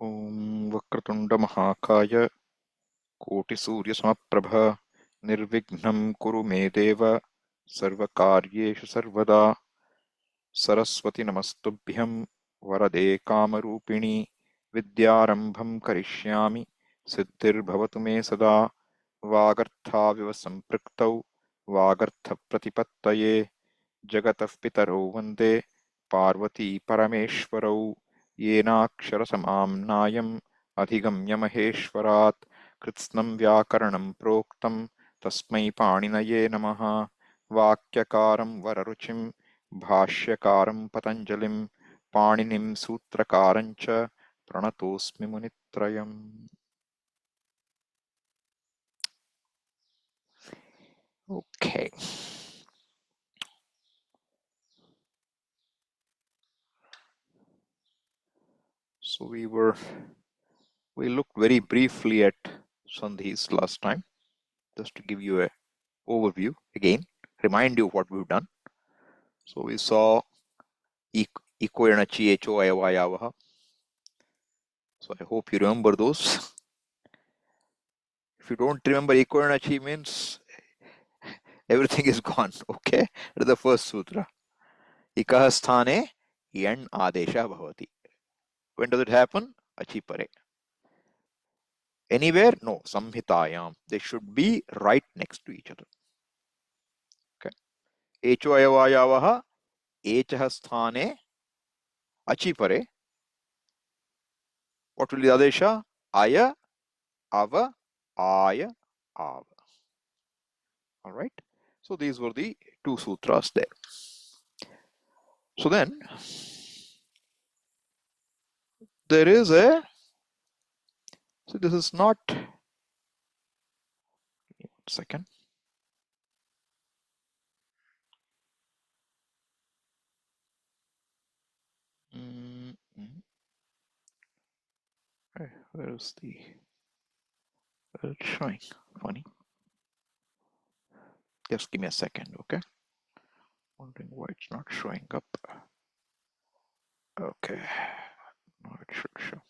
ॐ वक्रतुण्डमहाकाय कोटिसूर्यसमप्रभ निर्विघ्नं कुरु मे देव सर्वकार्येषु सर्वदा सरस्वती नमस्तुभ्यं वरदे कामरूपिणी विद्यारम्भं करिष्यामि सिद्धिर्भवतु मे सदा वागर्थाविव सम्पृक्तौ वागर्थप्रतिपत्तये जगतः पितरौ वन्दे पार्वती परमेश्वरौ येनाक्षरसमाम्नायम् अधिगम्य महेश्वरात् कृत्स्नं व्याकरणं प्रोक्तं तस्मै पाणिनये नमः। वाक्यकारं वररुचिं भाष्यकारं पतञ्जलिं पाणिनिं सूत्रकारं च प्रणतोऽस्मि मुनित्रयम्। Okay. So we looked very briefly at sandhis last time, just to give you a overview again, remind you of what we've done. So we saw iko enachi echo ayavayavaha. So I hope you remember those. If you don't remember iko enachi means everything is gone. Okay, that's the first sutra. Ikah sthane yan adesha bhavati. When does it happen? Achi pare. Anywhere? No. Samhitayam. They should be right next to each other. Okay. Echo ayavayavaha echah sthane achi pare. What will be the adesha? Aya, ava, aya, ava. All right. So these were the two sutras there. So then there is a, so this is not, give me 1 second. Where is the, where it's showing? Funny. Just give me a second, okay? Wondering why it's not showing up. Okay. Now it should show.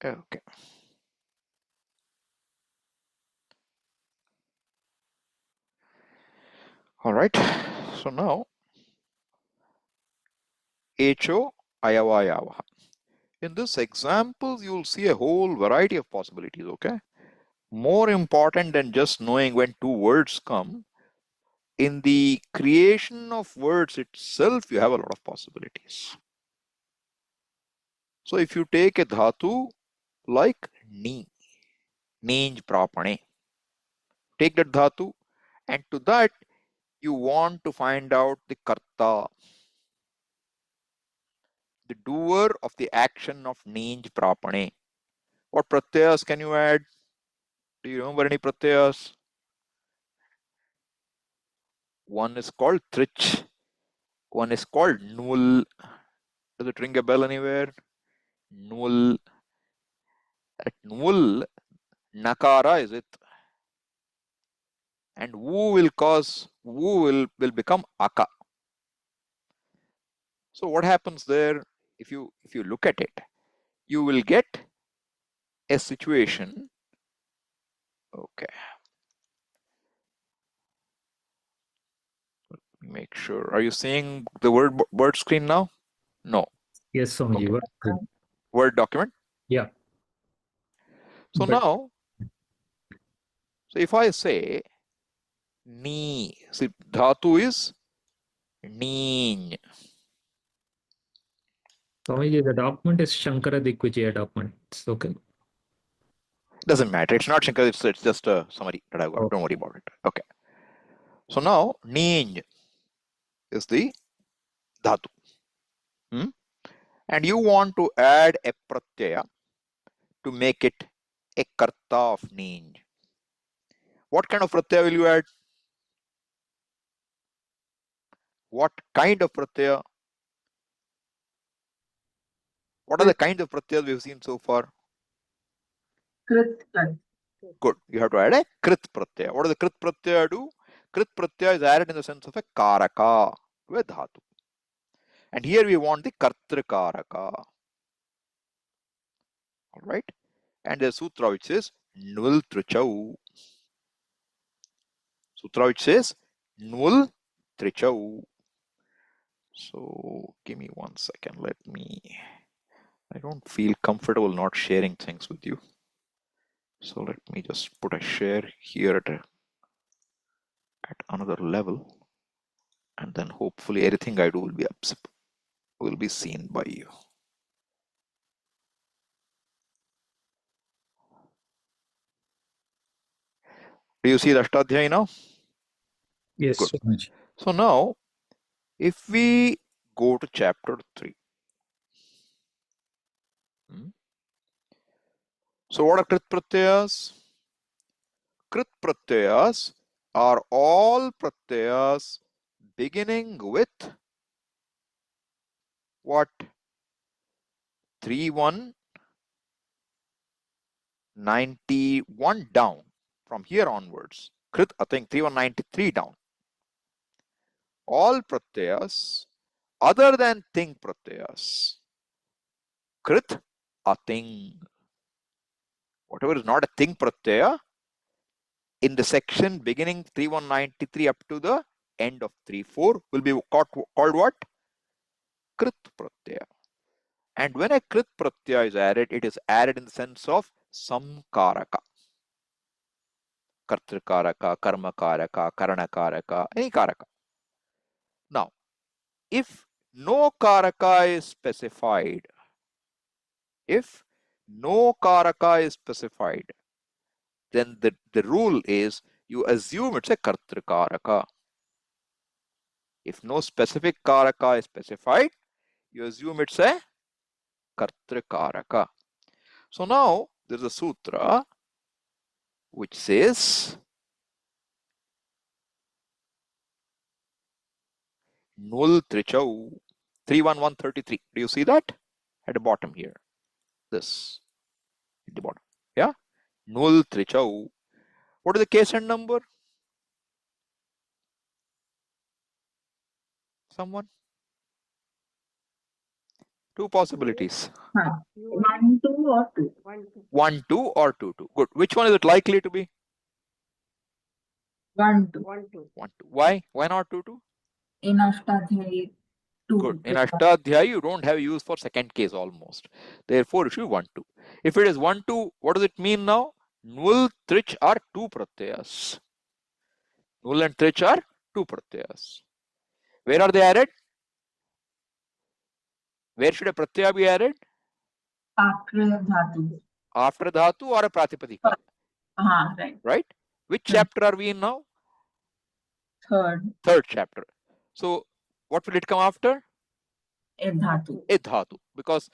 Okay. All right. So now, echo ayavayavaha. In this example, you'll see a whole variety of possibilities, okay? More important than just knowing when two words come, in the creation of words itself, you have a lot of possibilities. So if you take a dhatu like ni, ninj prapane, take that dhatu, and to that you want to find out the karta, the doer of the action of ninj prapane. What pratyayas can you add? Do you remember any pratyayas? One is called trich, one is called nul. Does it ring a bell anywhere? Nul. At nul, nakara is it? And wu will become aka. So what happens there? If you look at it, you will get a situation. Okay. Make sure. Are you seeing the word screen now? No. Yes, Swamiji. Okay. Word document? Yeah. So But now, so if I say ni, see dhatu is neen. Swamiji, the document is śaṅkara-digivijaya document. It's okay. Doesn't matter. It's not Shankara, it's just a summary that I've got. Okay. Don't worry about it. Okay. So now neen is the dhatu. And you want to add a pratyaya to make it a karta of neen. What kind of pratyaya will you add? What kind of pratyaya? What are the kinds of pratyayas we've seen so far? Krit, krit. Good. You have to add a krit pratyaya. What does the krit pratyaya do? Krit pratyaya is added in the sense of a karaka to a dhatu. And here we want the kartrakaraka. All right. And the sutra which says nul trichau. Sutra which says nul trichau. So give me 1 second. I don't feel comfortable not sharing things with you. So let me just put a share here at another level. And then hopefully everything I do will be seen by you. Do you see the Ashtadhyayi now? Yes. Good. Swamiji. So now, if we go to chapter 3. So what are Krit Pratyayas? Krit Pratyayas are all Pratyayas beginning with what? 3191 down. From here onwards. Krit, I think 3193 down. All Pratyayas other than Ting Pratyayas. Krit, Ating. Whatever is not a Ting Pratyaya, in the section beginning 3193 up to the end of 34 will be called what? Krit Pratyaya. And when a Krit Pratyaya is added, it is added in the sense of samkaraka. Kartrakaraka, karmakaraka, karanakaraka, any karaka. Now, if no karaka is specified, then the rule is you assume it's a kartrakaraka. If no specific karaka is specified, you assume it's a kartrakaraka. So now there's a sutra which says Nul Trichau 31133. Do you see that? At the bottom here. This at the bottom. Yeah? Nul Trichau. What is the case and number? Someone? Two possibilities. 1, 2 or 2. 1, 2 or 2, 2. Good. Which one is it likely to be? 1, 2. 1, 2. Why? Why not 2, 2? In Ashtadhyayi, 2. Good. In Ashtadhyayi, you don't have use for second case almost. Therefore, it should be 1, 2. If it is 1, 2, what does it mean now? Nul, Trich are 2 pratyayas. Nul and Trich are 2 pratyayas. Where are they added? Where should a pratyaya be added? After dhatu. After dhatu or a pratipadika? Right. Right? Which chapter are we in now? Third chapter. So, what will it come after? A dhatu. A dhatu. Because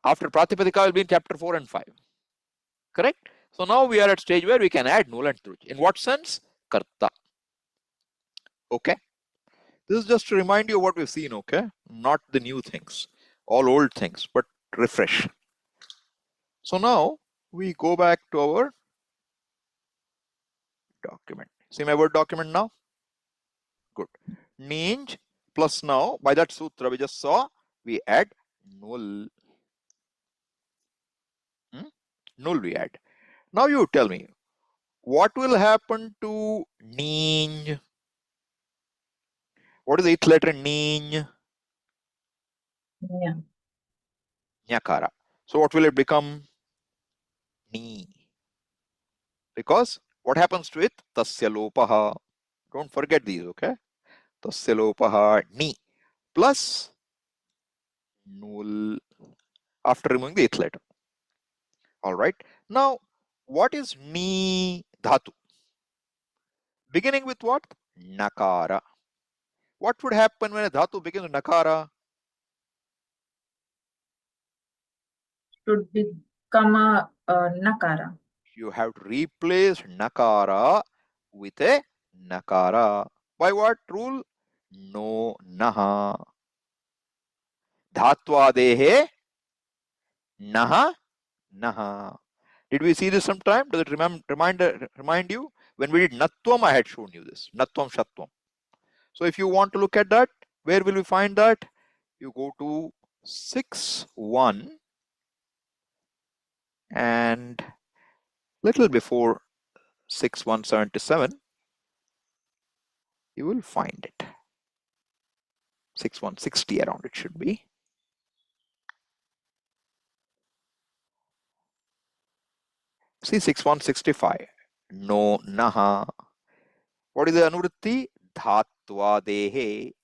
after pratipadika will be in chapter 4 and 5. Correct? So now we are at stage where we can add nul and truch. In what sense? Karta. Okay? This is just to remind you what we've seen, okay? Not the new things. All old things, but refresh. So now we go back to our document. See my Word document now? Good. Ninj plus now, by that sutra we just saw, we add nul. Null we add. Now you tell me, what will happen to ninj? What is the eighth letter ninj? Yeah. Nyakara. So what will it become? Ni. Because what happens to it? Tasya lopaha. Don't forget these, okay? Tasya lopaha ni plus null after removing the eighth letter. All right. Now, what is ni dhatu? Beginning with what? Nakara. What would happen when a dhatu begins with nakara? Should become a nakara. You have to replace nakara with a nakara. By what rule? No naha. Dhatvadehe naha naha. Did we see this sometime? Does it remind you? When we did Natvam, I had shown you this. Natvam Shatvam. So if you want to look at that, where will we find that? You go to 6.1 and little before 6.177, you will find it. 6.160 around it should be. See 6.165. No naha. What is the anuvritti? Dhatva dehe.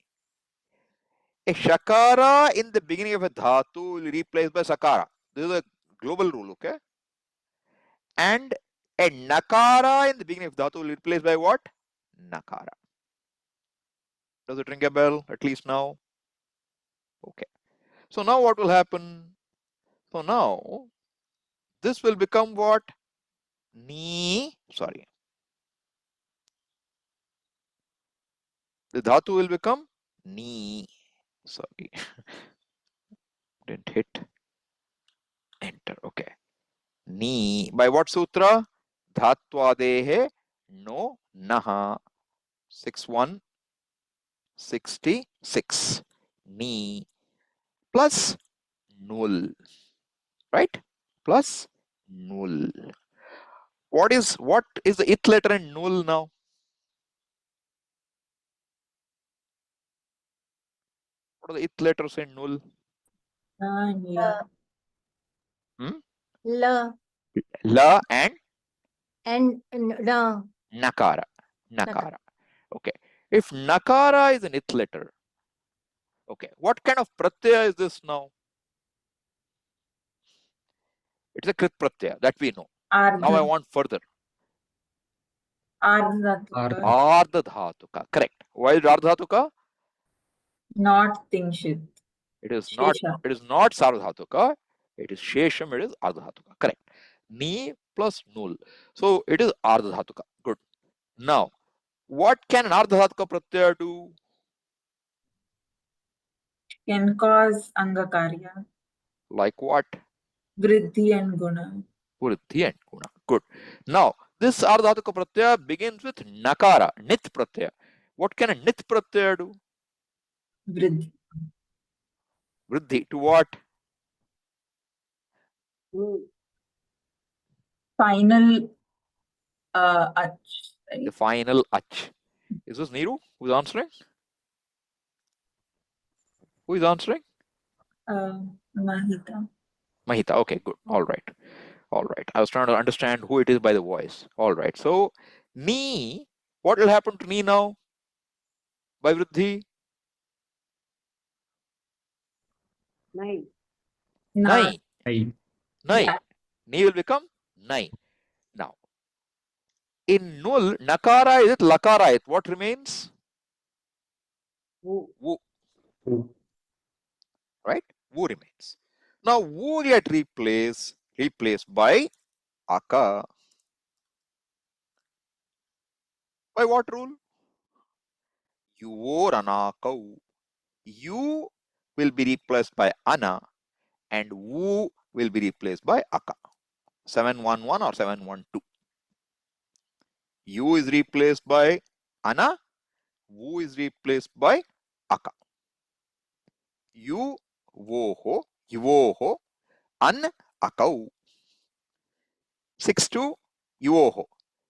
A shakara in the beginning of a dhatu will be replaced by sakara. This is a global rule, okay? And a nakara in the beginning of dhatu will be replaced by what? Nakara. Does it ring a bell, at least now? Okay. So now what will happen? So now this will become what? Ni. Sorry. The dhatu will become ni. Sorry. Didn't hit enter. Okay. Ni. By what sutra? Dhatvadehe no naha. 6.166. Ni plus null. Right? Plus null. What is the ith letter in null now? What are the ith letters in null? La. La La and and la. nakara. Nakara. Okay. If nakara is an ith letter, okay, what kind of pratyaya is this now? It's a krit pratyaya, that we know. Now I want further. Ardhatuka. Ardhatuka. Correct. Why is ardhatuka? Not Tingshit. It is not sarvadhatuka. It is shesham. It is ardhatuka. Correct. Ni plus null. So it is ardhatuka. Good. Now, what can an ardhatuka pratyaya do? Can cause Angakarya. Like what? Vriddhi and Guna. Vriddhi and guna. Good. Now, this ardhatuka pratyaya begins with nakara, nit pratyaya. What can a nit pratyaya do? Vriddhi. Vriddhi to what? Final ach. Right? The final ach. Is this Neeru who's answering? Who is answering? Mahita. Mahita. Okay, good. All right. All right. I was trying to understand who it is by the voice. All right. So, ni, what will happen to ni now? By vriddhi? Nai. Nai. I. Nai. Yeah. Ni will become nai. Now, in null, nakara is it, lakara is it? What remains? Wu. Wu. Right? Wu remains. Now, wu get replaced by aka. By what rule? Yuor anakau. You will be replaced by ana and wu will be replaced by aka. 711 or 712. U is replaced by ana, wu is replaced by aka. You woho, yuoho, an akau. 6-2, yuoho.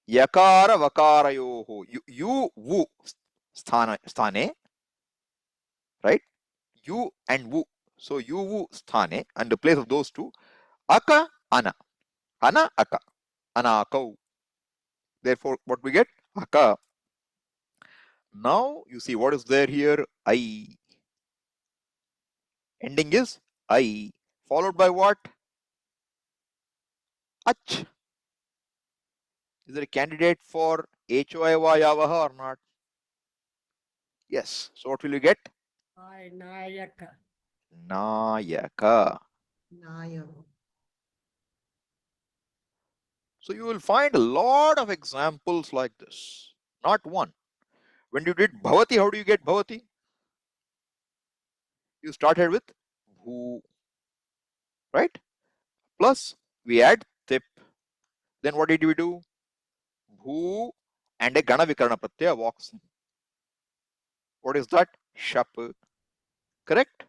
Yakara vakarayoho. You wu sthane, right? You and wu. So you wu sthane, and the place of those two, aka, ana. Ana, aka. Ana, akau. Therefore, what we get? Aka. Now, you see what is there here? I. Ending is I. Followed by what? Ach. Is there a candidate for HOIYavaha or not? Yes. So, what will you get? Nayaka. Nayaka. Nayaka. So, you will find a lot of examples like this. Not one. When you did bhavati, how do you get bhavati? You started with bhu, right? Plus, we add tip. Then what did we do? Bhu and a Gana Vikarana Pratyaya walks in. What is that? Shap. Correct?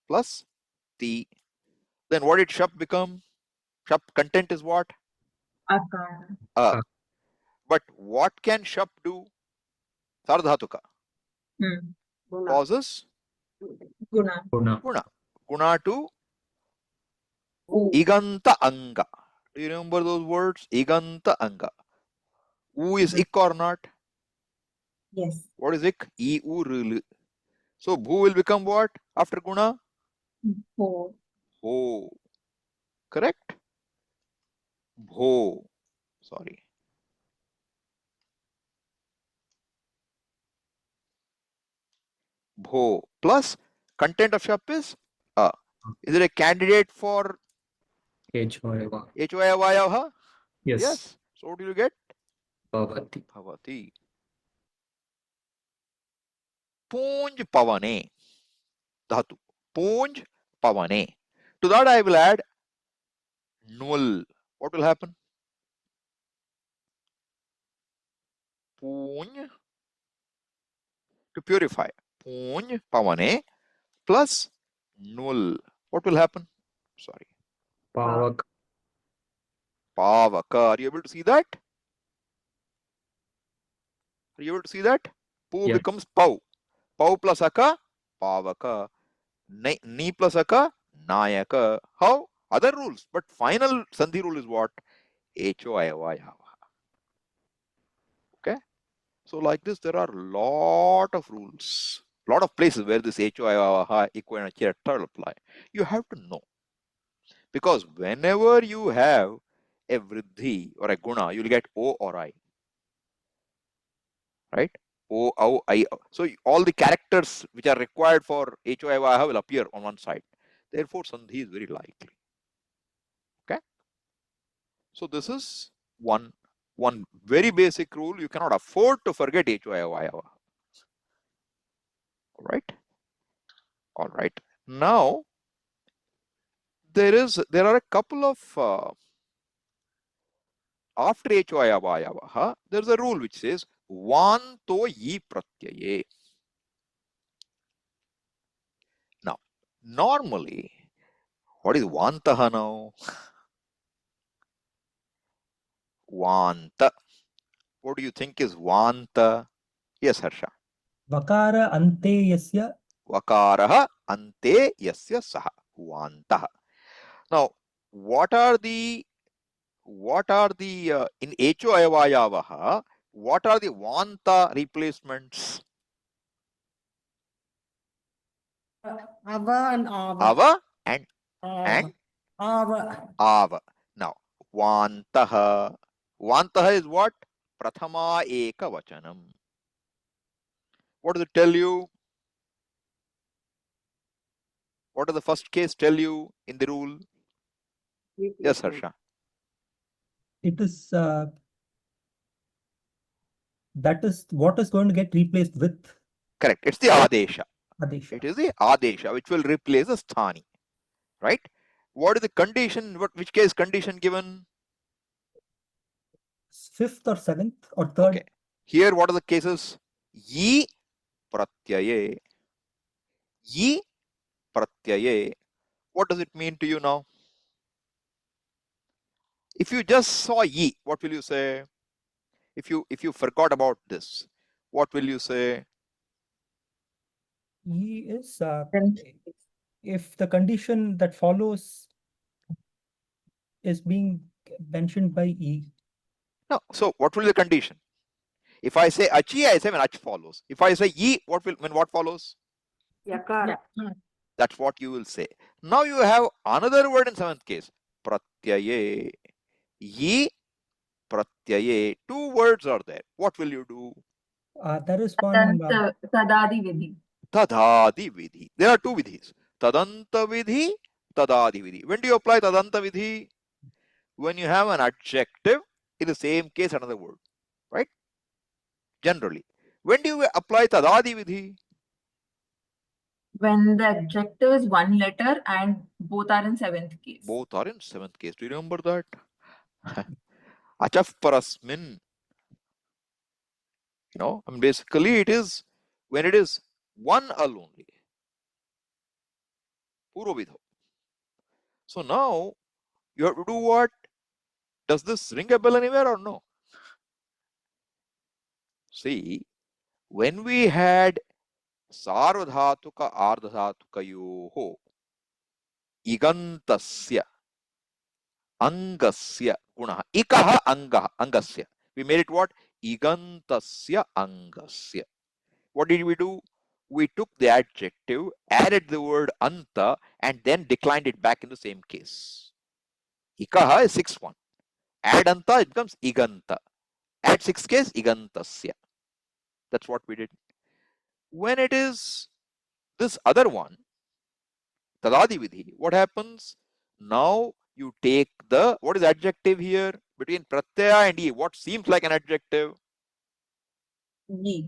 Plus Ti. Then what did Shap become? Shap content is what? Akara. But what can Shap do? Sardhatuka. Guna. Causes Guna. Guna. Guna. Guna to U. Iganta Anga. Do you remember those words? Iganta Anga. U is ik or not? Yes. What is ik? I u rul. So Bhu will become what after Guna? Ho. Ho. Correct? Bho. Sorry. Bho. Plus content of Shap is A. Is it a candidate for H-O-A-Y. H-O-I-Y-A? Yes. So what do you get? Bhavati. Bhavati. Punj Pavane. Dhatu. Punj Pavane. To that I will add Nul. What will happen? Punj. To purify. Punj Pavane plus Nul. What will happen? Sorry. Pavak. Pavaka. Are you able to see that? Are you able to see that? Pu Yeah. becomes Pau. Pau plus Aka, Pavaka. Ni plus Aka, Nayaka. How? Other rules. But final Sandhi rule is what? H-O-I-Y. Okay? So like this, there are a lot of rules. Lot of places where this H-O-I-Y equivalent will apply. You have to know. Because whenever you have a Vriddhi or a Guna, you'll get O or I. Right? O, O, I. So all the characters which are required for H-O-I-Y will appear on one side. Therefore, Sandhi is very likely. Okay? So this is one very basic rule. You cannot afford to forget H-O-I-Y. All right? All right. Now, there are a couple of after H-O-I-Y, there's a rule which says Vanto yi pratyaye. Now, normally, what is Vantaha now? Vanta. What do you think is Vanta? Yes, Harsha. Vakara ante yasya Vakaraha ante yasya saha. Vantaha. Now, what are the in H-O-I-Y-avaha, what are the Vanta replacements? Ava and Ava. Ava and Ava. Ava. Ava. Now, Vantaha. Vantaha is what? Prathama eka vachanam. What does it tell you? What does the first case tell you in the rule? Yes, Harsha. it is that is what is going to get replaced with Correct. It's the Adesha. Adesha. It is the Adesha which will replace the Sthani. Right? What is the condition? Which case condition given? Fifth or seventh or third. Okay. Here, what are the cases? Yi pratyaye. Yi pratyaye. What does it mean to you now? If you just saw yi, what will you say? If you forgot about this, what will you say? E is Then if the condition that follows is being mentioned by E. No. So what will be the condition? If I say achi, I say when ach follows. If I say yi, what follows? Yakara. That's what you will say. Now you have another word in seventh case. Pratyaye. Yi pratyaye. Two words are there. What will you do? There is one Tadadi vidhi. Tadadi vidhi. There are two vidhis. Tadanta vidhi, tadadi vidhi. When do you apply tadanta vidhi? When you have an adjective in the same case another word. Right? Generally. When do you apply tadadi vidhi? When the adjective is one letter and both are in seventh case. Both are in seventh case. Do you remember that? Achaf parasmin. And basically it is when it is one al only. Purvavidho. So now you have to do what? Does this ring a bell anywhere or no? See, when we had sarvadhatuka ardhatukayoho igantasya angasya gunaha ikaha angasya, we made it what? Igantasya angasya. What did we do? We took the adjective, added the word anta, and then declined it back in the same case. Ikaha is 6-1. Add anta, it becomes iganta. Add 6 case, igantasya. That's what we did. When it is this other one, tadadi vidhi, what happens? Now you take the, what is adjective here? Between pratyaya and ye, what seems like an adjective? Ye.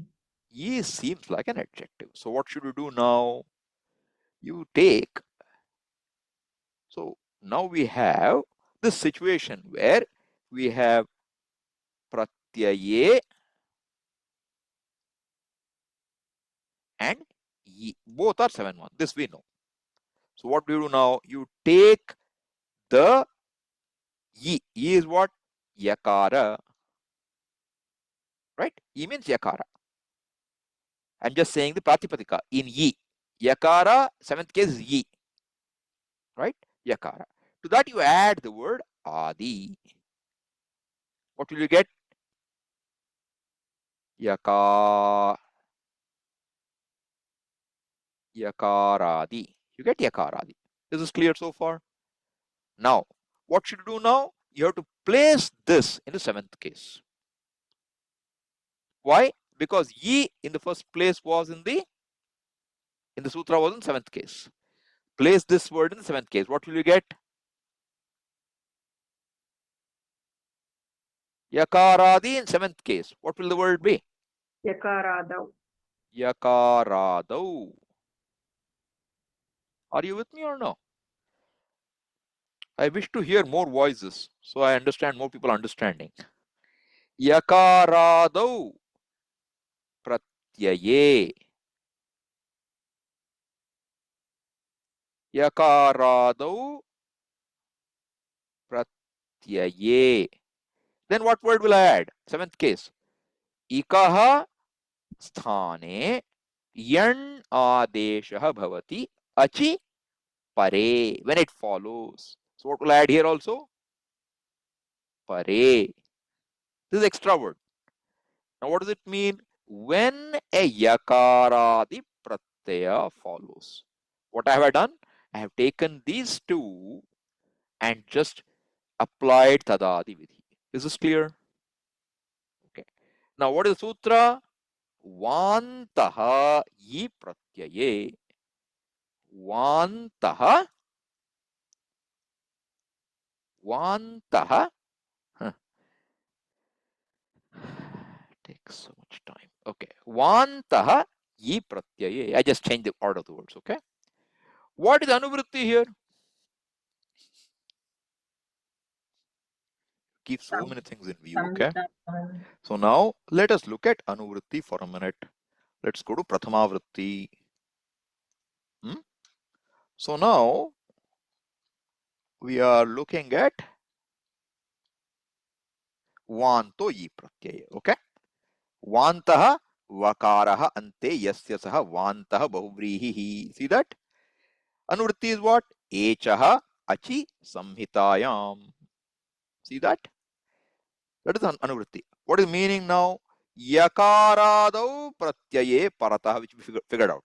Ye seems like an adjective. So what should you do now? You take, so now we have this situation where we have pratyaye and ye. Both are 7-1. This we know. So what do you do now? You take the ye. Ye is what? Yakara. Right? Ye means yakara. I'm just saying the pratipadika in ye. Yakara, 7th case is ye. Right? Yakara. To that you add the word adi. What will you get? Yakaradi. You get yakaradi. This is clear so far? Now, what should you do now? You have to place this in the 7th case. Why? Because ye in the first place was in the sutra was in 7th case. Place this word in the 7th case. What will you get? Yakaradi in 7th case. What will the word be? Yakaradav. Yakaradau. Are you with me or no? I wish to hear more voices so I understand more people understanding. Yakaradau pratyaye. Yakaradau pratyaye. Then what word will I add? 7th case. Ikaha sthane yan adeshah bhavati achi pare. When it follows. So what will I add here also? Pare. This is extra word. Now what does it mean? When a yakaradi pratyaya follows. What have I done? I have taken these two and just applied tadadi vidhi. Is this clear? Okay. Now what is the sutra? Vantaha yi pratyaye. Vantaha. Vantaha. Huh. Takes so much time. Okay. Vantaha yi pratyaye. I just changed the order of the words. Okay. What is anuvritti here? Keep so many things in view. Okay. So now let us look at anuvritti for a minute. Let's go to prathama vritti. So now we are looking at vanto yi pratyaya. Okay. Vantaha vakaraha ante yasya saha vantaha bahuvrihi. See that? Anuvritti is what? Echaha achi samhitayam. See that? That is anuvritti. What is meaning now? Yakaradau pratyaye parataha, which we figured out.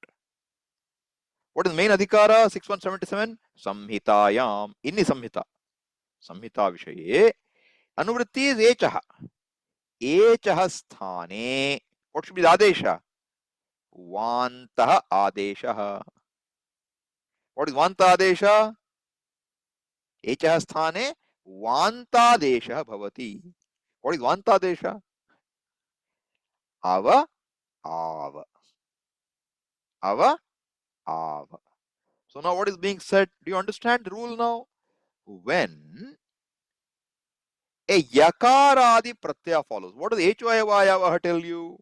What is main adhikara? 6177. Samhitayam. Inni samhita. Samhita vishaye. Anuvritti is echaha. Echaha sthane. What should be the adesha? Vantaha adesha. What is vanta adesha? Echaha sthane vantadesha bhavati. What is vantadesha? Ava, ava. Ava, ava. So now what is being said? Do you understand the rule now? When a yakarādi pratyaya follows. What does h-vayavayavaha tell you?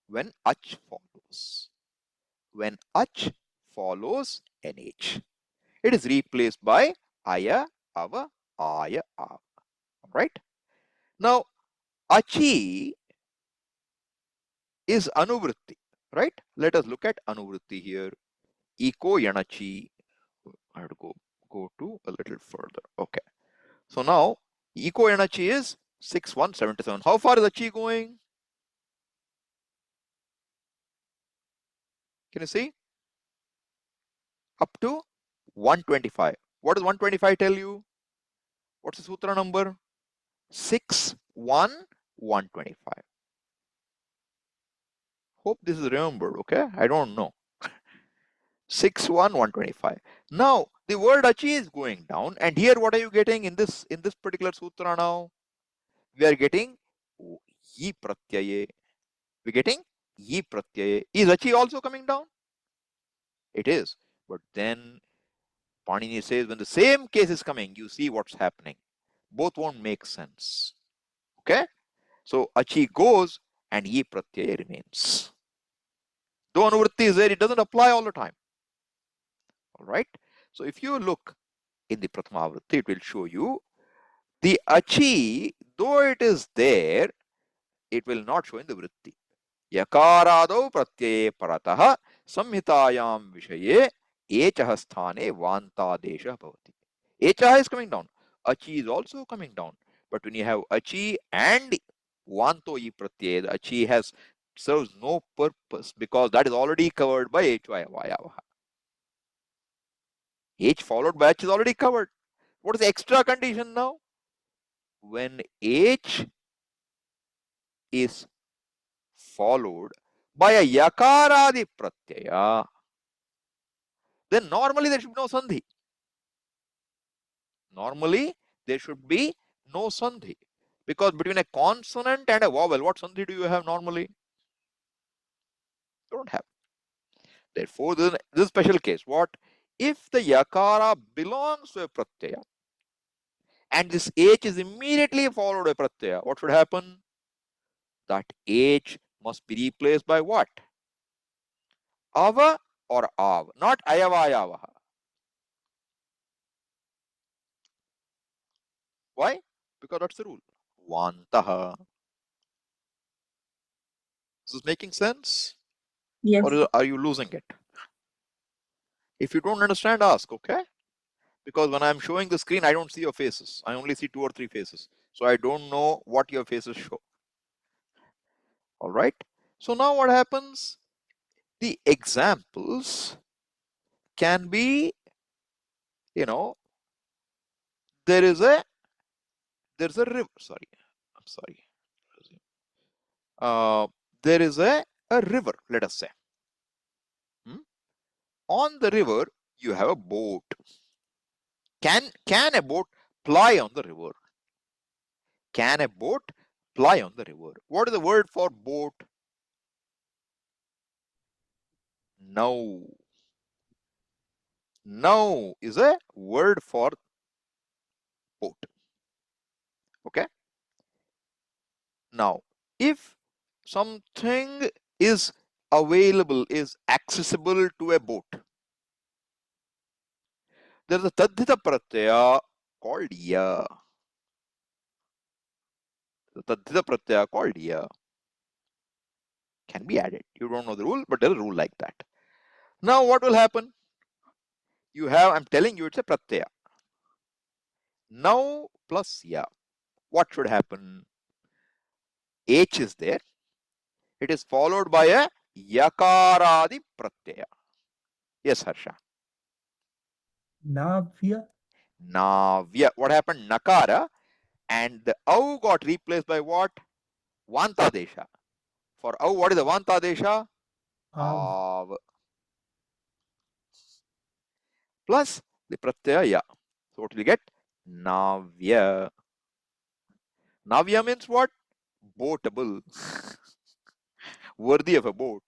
When ach follows. When ach follows nh, it is replaced by aya, ava, aya, ava. Right? Now, achi is anuvritti. Right? Let us look at anuvritti here. Eko yanachi. I have to go to a little further. Okay. So now, eko yanachi is 6177. How far is achi going? Can you see? Up to 125. What does 125 tell you? What's the sutra number? 61125. Hope this is remembered, okay? I don't know. 61125. Now the word achi is going down, and here what are you getting in this particular sutra now? We are getting yi pratyaye. We're getting yi pratyaye. Is achi also coming down? It is. But then Panini says when the same case is coming, you see what's happening. Both won't make sense. Okay? So achi goes and ye pratyaya remains. Though anuvritti is there, it doesn't apply all the time. All right? So if you look in the prathama vritti, it will show you the achi, though it is there, it will not show in the vritti. Yakarado pratyaye paratah samhitayam vishaye echah sthane vantadesha bhavati. Echah is coming down. Achi is also coming down. But when you have achi and vanto yi pratyay, the achi serves no purpose because that is already covered by h-vayavayavaha. H followed by h is already covered. What is the extra condition now? When h is followed by a yakaradi pratyaya, then normally there should be no sandhi. Normally there should be no sandhi. Because between a consonant and a vowel, what sandhi do you have normally? You don't have. Therefore, this special case, what? If the yakara belongs to a pratyaya and this h is immediately followed by pratyaya, what should happen? That h must be replaced by what? Ava or av, not ayavayavaha. Why? Because that's the rule. Vantaha. Is this making sense? Yes. Or are you losing it? If you don't understand, ask, okay? Because when I'm showing the screen, I don't see your faces. I only see 2 or 3 faces. So I don't know what your faces show. All right. So now what happens? The examples can be, there's a river. Sorry. I'm sorry. There is a river, let us say. On the river, you have a boat. Can a boat ply on the river? Can a boat ply on the river? What is the word for boat? No. No is a word for boat. Okay. Now, if something is available, is accessible to a boat, there's a tadhita pratyaya called ya. The tadhita pratyaya called ya can be added. You don't know the rule, but there's a rule like that. Now, what will happen? You have, I'm telling you, it's a pratyaya. Now plus ya. What should happen? H is there. It is followed by a yakaradi pratyaya. Yes, Harsha. Navya. Navya. What happened? Nakara. And the au got replaced by what? Vantadesha. For au, what is the Vantadesha? Av. Av. Plus the pratyaya ya. So what will you get? Navya. Navya means what? Boatable. Worthy of a boat.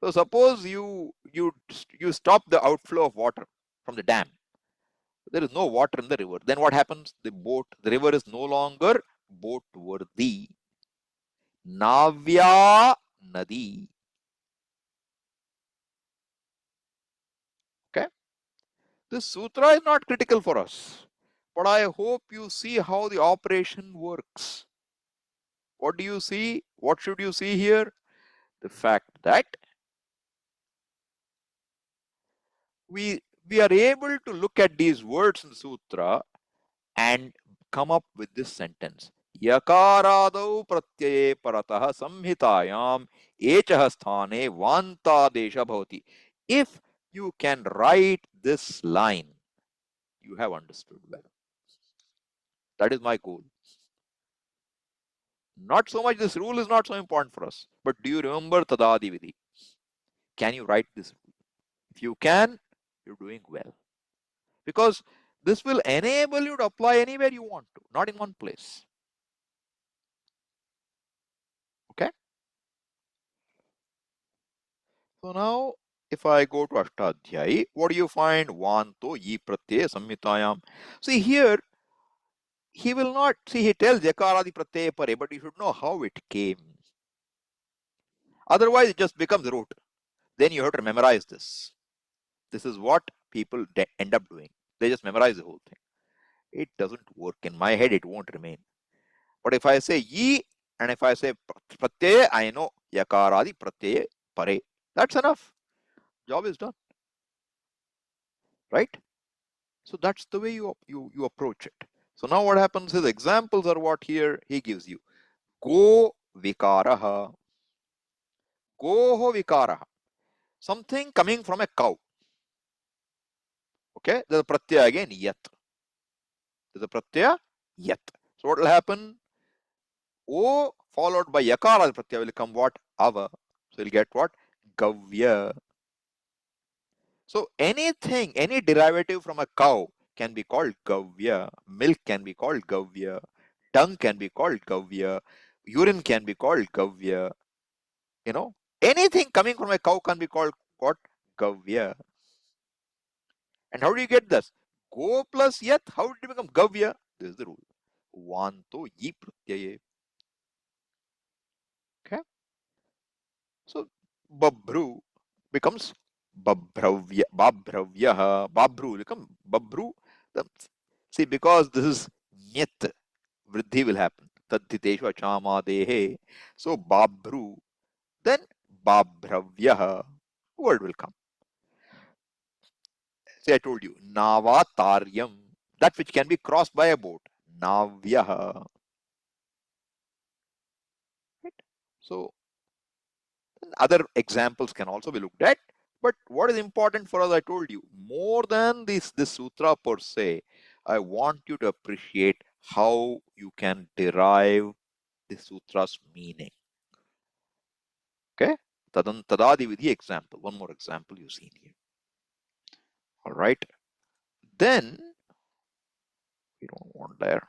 So suppose you stop the outflow of water from the dam. There is no water in the river. Then what happens? The river is no longer boat worthy. Navya Nadi. Okay. This sutra is not critical for us, but I hope you see how the operation works. What do you see? What should you see here? The fact that we are able to look at these words in the sutra and come up with this sentence. Yakaradau pratyaye paratah samhitayam echah sthane vantadesha bhavati. If you can write this line, you have understood well. That is my goal. Not so much, this rule is not so important for us, but do you remember Tadadi Vidhi? Can you write this rule? If you can, you're doing well. Because this will enable you to apply anywhere you want to, not in one place. Okay? So now, if I go to Ashtadhyayi, what do you find? Vanto yi pratyaya samhitayam. See here, he will not, see he tells yakaradi pratyaya pare, but you should know how it came. Otherwise, it just becomes rote. Then you have to memorize this. This is what people end up doing. They just memorize the whole thing. It doesn't work. In my head, it won't remain. But if I say yi, and if I say pratyaya, I know yakaradi pratyaya pare. That's enough. Job is done. Right? So that's the way you approach it. So now what happens is examples are what here he gives you. Go vikaraha. Goho vikaraha. Something coming from a cow. Okay? There's a pratyaya again, yat. There's a pratyaya, yat. So what will happen? O followed by yakara pratyaya will come what? Ava. So you'll get what? Gavya. So anything, any derivative from a cow can be called gavya. Milk can be called gavya. Dung can be called gavya. Urine can be called gavya. You know, anything coming from a cow can be called what? Gavya. And how do you get this? Go plus yat. How did it become gavya? This is the rule. Vanto yi pratyaye. Okay. So babru becomes babhravya. Babru become babru. See, because this is nyat, vriddhi will happen. Tadhiteshu achamadehe. So babru. Then babhravya. Word will come. See, I told you. Navataryam. That which can be crossed by a boat. Navyaha. Right? So other examples can also be looked at. But what is important for us, I told you, more than this sutra per se, I want you to appreciate how you can derive the sutra's meaning. Okay? Tadadi vidhi example. One more example you've seen here. All right. Then, we don't want there.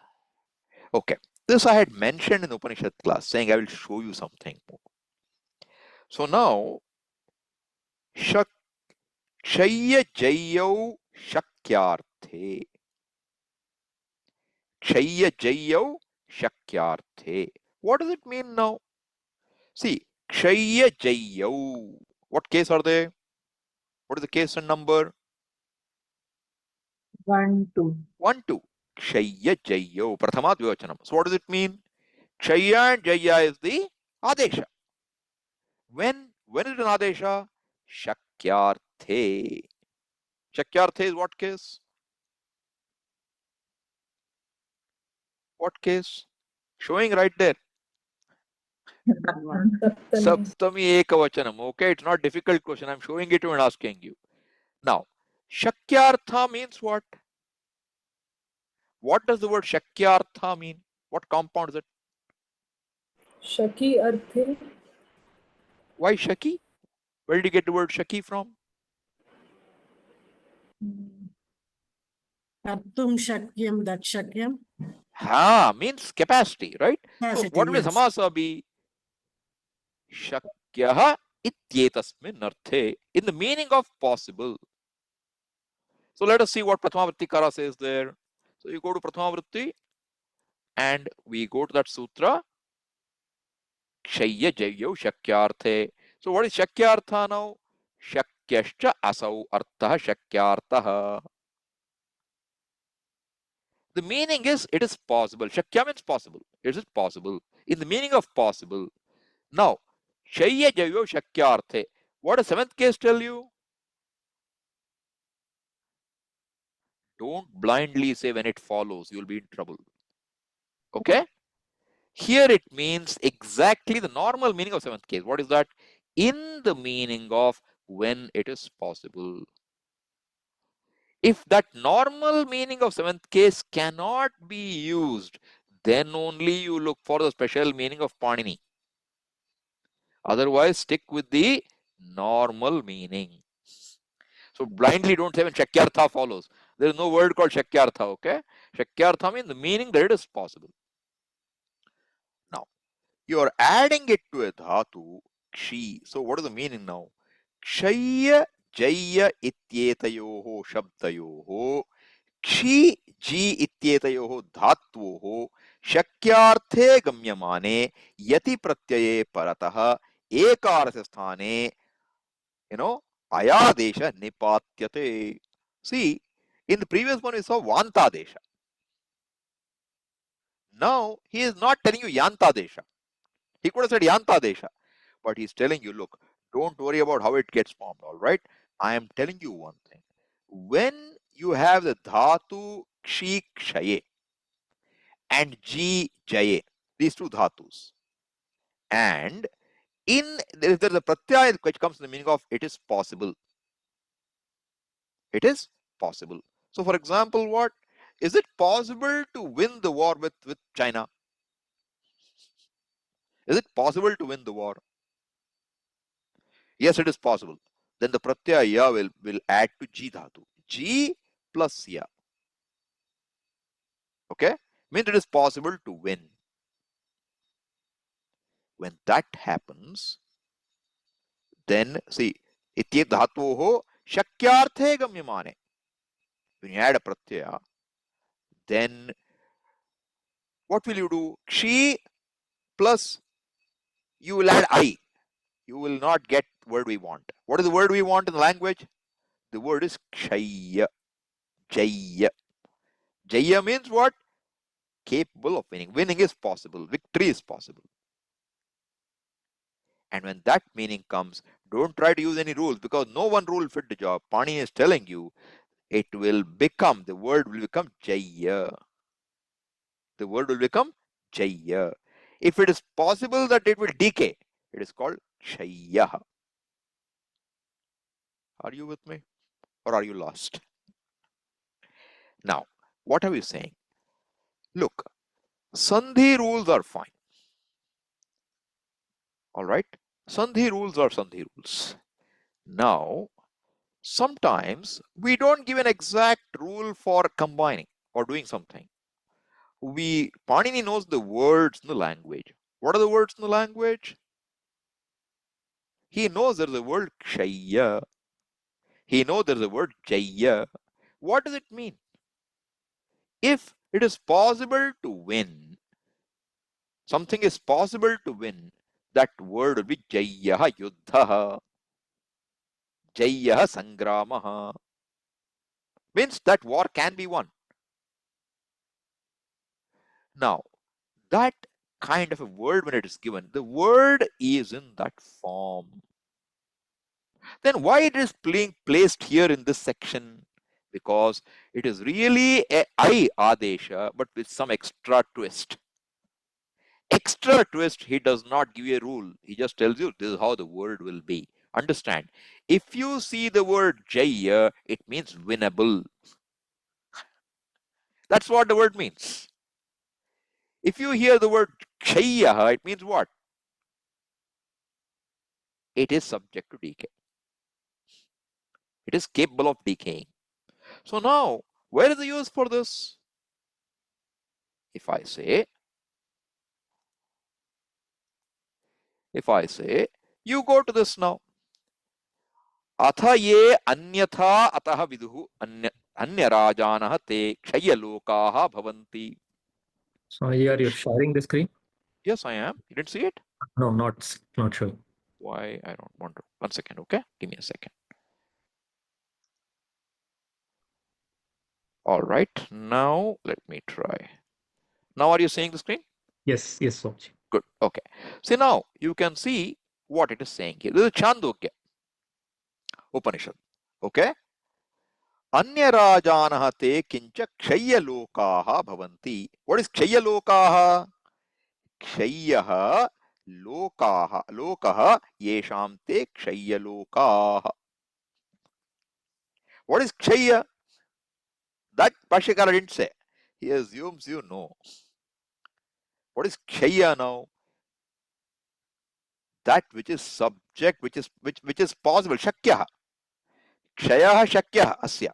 Okay. This I had mentioned in Upanishad class, saying I will show you something more. So now, Kshaya Jayau Shakyarthe. Kshaya Jayau Shakyarthe. What does it mean now? See, Kshaya Jayau. What case are they? What is the case and number? 1, 2. 1, 2. Kshaya Jayau. Prathama Dvivachanam. So what does it mean? Kshaya and Jaya is the Adesha. When is it an Adesha? Shakyarthe. Shakyarthe is what case? What case? Showing right there. Saptami Ekavachanam. Okay, it's not difficult question. I'm showing it to you and asking you. Now, Shakyartha means what? What does the word Shakyartha mean? What compound is it? Shaki Arthe. Why Shaki? Where did you get the word Shaki from? Kartum shakyam, that shakyam. Ha means capacity, right? So Capacity, what will yes. samasa be? Shakyaha ityetasmin arthe. In the meaning of possible. So let us see what Prathama Vritti Kara says there. So you go to Prathama Vritti and we go to that sutra. Kshaya Jayyo Shakyarthe. So what is Shakyartha now? Shakyascha asau artha Shakyartha. The meaning is it is possible. Shakya means possible. It is possible. In the meaning of possible. Now, Shaya Jayyo Shakyarthe. What does seventh case tell you? Don't blindly say when it follows, you'll be in trouble. Okay? Here it means exactly the normal meaning of seventh case. What is that? In the meaning of when it is possible. If that normal meaning of seventh case cannot be used, then only you look for the special meaning of Panini. Otherwise, stick with the normal meaning. So blindly don't say when Shakyartha follows. There is no word called Shakyartha, okay? Shakyartha means the meaning that it is possible. Now, you are adding it to a dhatu, kshi. So what is the meaning now? Kshaya jaya ityetayoho shabdayoho kshi ji ityetayoho dhatvoho shakyarthe gamyamane yati pratyaye paratah ekarasya sthane, ayadesha nipatyate. See, in the previous one we saw vantadesha. Now he is not telling you yantadesha. He could have said yantadesha, but he's telling you, look, don't worry about how it gets formed, all right? I am telling you one thing. When you have the dhatu kshi kshaye and ji jaye, these two dhatus, and there's a pratyaya which comes in the meaning of it is possible. It is possible. So for example, what? Is it possible to win the war with China? Is it possible to win the war? Yes, it is possible. Then the pratyaya will add to ji dhatu. Ji plus ya. Okay? Means it is possible to win. When that happens, then see, ityet dhatoho shakyarthe gamyamane. When you add a pratyaya, then what will you do? Kshi plus you will add I. You will not get word we want. What is the word we want in the language? The word is kshaya. Jaya. Jaya means what? Capable of winning. Winning is possible. Victory is possible. And when that meaning comes, don't try to use any rules because no one rule will fit the job. Pani is telling you it will become, the word will become Jaya. The word will become Jaya. If it is possible that it will decay, it is called Kshaya. Are you with me? Or are you lost? Now, what are we saying? Look, Sandhi rules are fine. Alright? Sandhi rules are Sandhi rules. Now, sometimes we don't give an exact rule for combining or doing something. Panini knows the words in the language. What are the words in the language? He knows there's a word kshaya. He knows there's a word jaya. What does it mean? If it is possible to win, something is possible to win, that word will be jaya yuddha. Jaya sangramaha. Means that war can be won. Now, that kind of a word, when it is given, the word is in that form. Then why it is placed here in this section? Because it is really a I adesha, but with some extra twist. Extra twist, he does not give you a rule. He just tells you this is how the word will be. Understand? If you see the word jaya, it means winnable. That's what the word means. If you hear the word kshaya, it means what? It is subject to decay. It is capable of decaying. So now, where is the use for this? If I say, you go to this now. Atha ye anyatha ataha viduhu anya. अन्यराजानः ते क्षय्यलोकाः भवन्ति. So here you're sharing the screen? Yes, I am. You didn't see it? No, not showing. Why? I don't want to. 1 second, okay? Give me a second. All right. Now let me try. Now are you seeing the screen? Yes, Swamiji. Good. Okay. See, now you can see what it is saying here. This is Chandogya Upanishad. Okay. Anyarajanah te kincha kshayalokaha bhavanti. What is kshayalokaha? Kshayaha lokaha yesham te kshayalokaha. What is kshaya? That Bhashyakara didn't say. He assumes you know. What is kshaya now? That which is subject, which is possible. Shakyaha. Kshayaha shakyaha asya.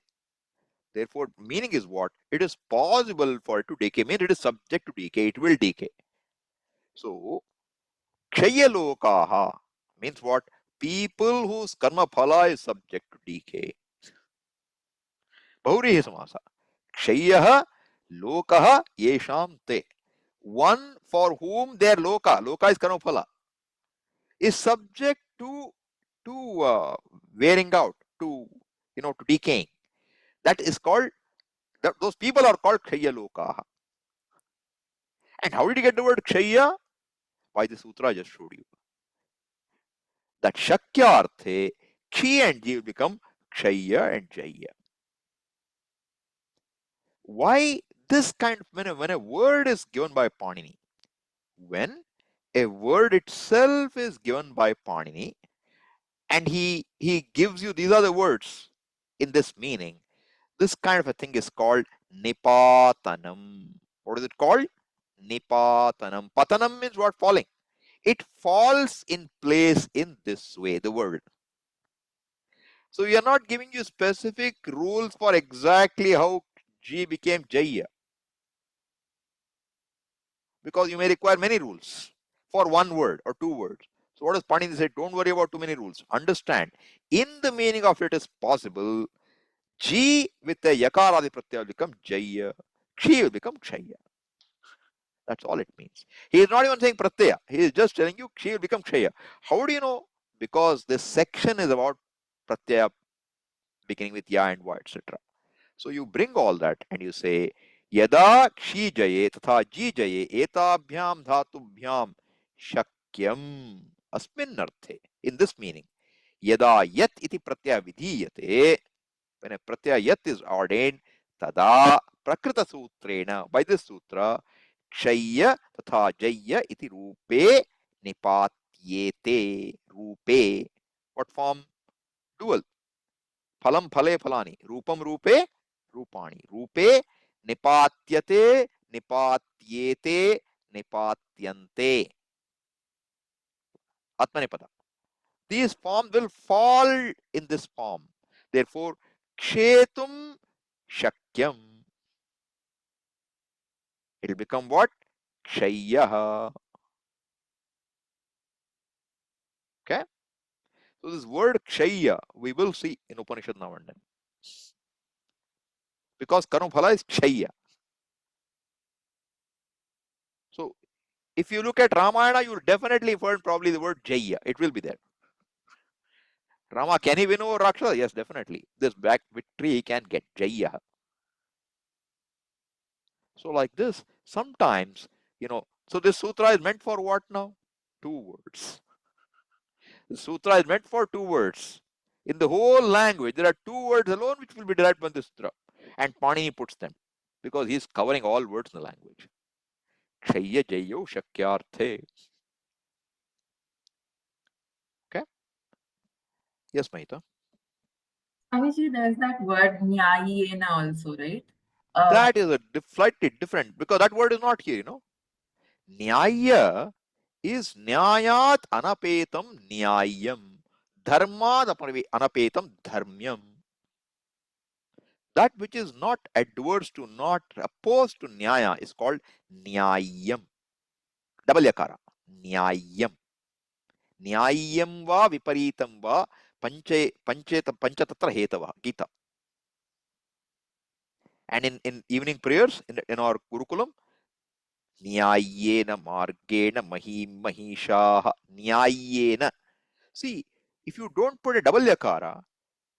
Therefore, meaning is what? It is possible for it to decay. Means it is subject to decay. It will decay. So, kshayalokaha means what? People whose karma phala is subject to decay. Bahurihi samasa. Kshayaha lokaha yesham te. One for whom their loka is karma phala, is subject to wearing out, to decaying. That is called, those people are called kshayalokaha. And how did you get the word kshaya? By the sutra I just showed you. That shakyarthe, kshi and ji will become kshaya and jaya. Why this kind of, when a word is given by Panini, when a word itself is given by Panini, and he gives you these are the words in this meaning, this kind of a thing is called nipatanam. What is it called? Nipatanam. Patanam means what? Falling. It falls in place in this way, the word. So we are not giving you specific rules for exactly how G became Jaya, because you may require many rules for one word or two words. So what does Panini say? Don't worry about too many rules. Understand, in the meaning of it is possible, G with a yakaradi pratyaya will become Jaya, Kshi will become Kshaya. That's all it means. He is not even saying pratyaya. He is just telling you Kshi will become Kshaya. How do you know? Because this section is about pratyaya beginning with ya and va, etc. So you bring all that and you say, Yada kshi jaye tatha ji jaye etabhyam dhatubhyam shakyam asmin arthe. In this meaning, Yada yat iti pratyaya vidhiyate, when a pratyaya yat is ordained, tada prakrita sutrena, by this sutra, kshaya tatha jaya iti rupe nipatyete. Rupe. What form? Dual. Phalam phale phalani. Rupam rupe रूपाणि. रूपे निपात्यते निपात्येते निपात्यन्ते. Atmanepada. These forms will fall in this form. Therefore, kshetum shakyam. It will become what? Kshayaha. Okay? So this word kshaya, we will see in Upanishad now and then. Because karmaphala is kshaya. So if you look at Ramayana, you will definitely find probably the word Jaya. It will be there. Rama, can he win over Rakshasa? Yes, definitely. This back victory he can get. Jaya. So like this, sometimes, so this sutra is meant for what now? 2 words. The sutra is meant for 2 words. In the whole language, there are 2 words alone which will be derived from the sutra. And Panini puts them because he is covering all words in the language. Kshaya jayo shakyarthe. Okay? Yes, Mahita. Swamiji, there's that word nyayena also, right? That is a slightly different, because that word is not here, Nyaya is nyayat anapetam nyayam. Dharmad anapetam dharmyam. That which is not adverse to, not opposed to nyaya is called nyayam. Double yakara. Nyayam. Nyayam va viparitam va panchatatra hetava. Gita. And in evening prayers in our Gurukulam, Nyayena margena mahim mahishaha. Nyayena. See, if you don't put a double yakara,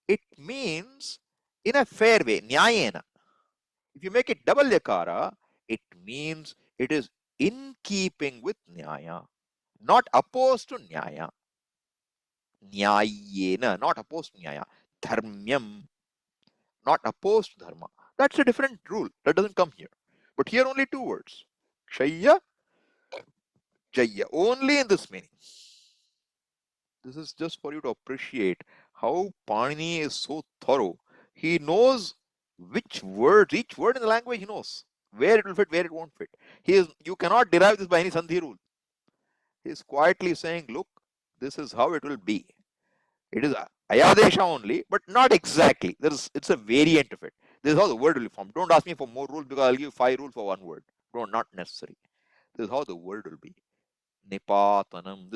it means in a fair way. Nyayena. If you make it double yakara, it means it is in keeping with nyaya, not opposed to nyaya. Nyayena, not opposed to nyaya. Dharmyam, not opposed to dharma. That's a different rule. That doesn't come here. But here only two words. Kshaya, Jaya. Only in this meaning. This is just for you to appreciate how Panini is so thorough. He knows which words, each word in the language he knows. Where it will fit, where it won't fit. You cannot derive this by any sandhi rule. He is quietly saying, look, this is how it will be. It is ayadesha only, but not exactly. It's a variant of it. This is how the word will be formed. Don't ask me for more rules because I'll give you 5 rules for one word. Not necessary. This is how the word will be. Nipatanam.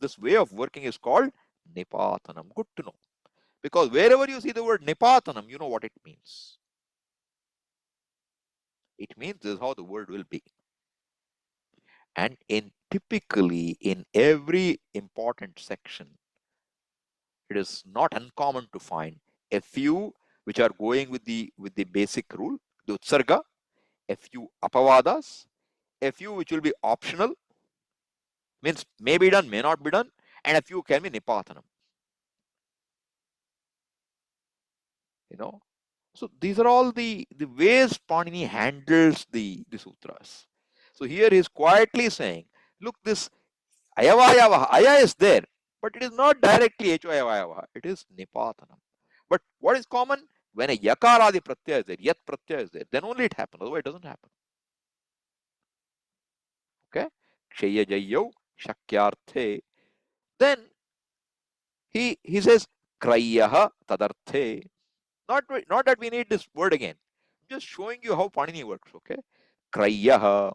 This way of working is called Nipatanam. Good to know. Because wherever you see the word Nipatanam, you know what it means. It means this is how the word will be. And typically in every important section, it is not uncommon to find a few which are going with the basic rule, the utsarga, a few apavadas, a few which will be optional, means may be done, may not be done, and a few can be nipatanam. So these are all the ways Panini handles the sutras. So here he is quietly saying, look, this ayavayavaha, aya is there, but it is not directly ayavayavaha, it is nipatanam. But what is common? When a yakaradi pratyaya is there, yat pratyaya is there, then only it happens, otherwise it doesn't happen. Okay? Kshaya jayyo shakyarthe. Then he says, krayaha tadarthe. Not that we need this word again. I'm just showing you how Panini works, okay? Krayaha.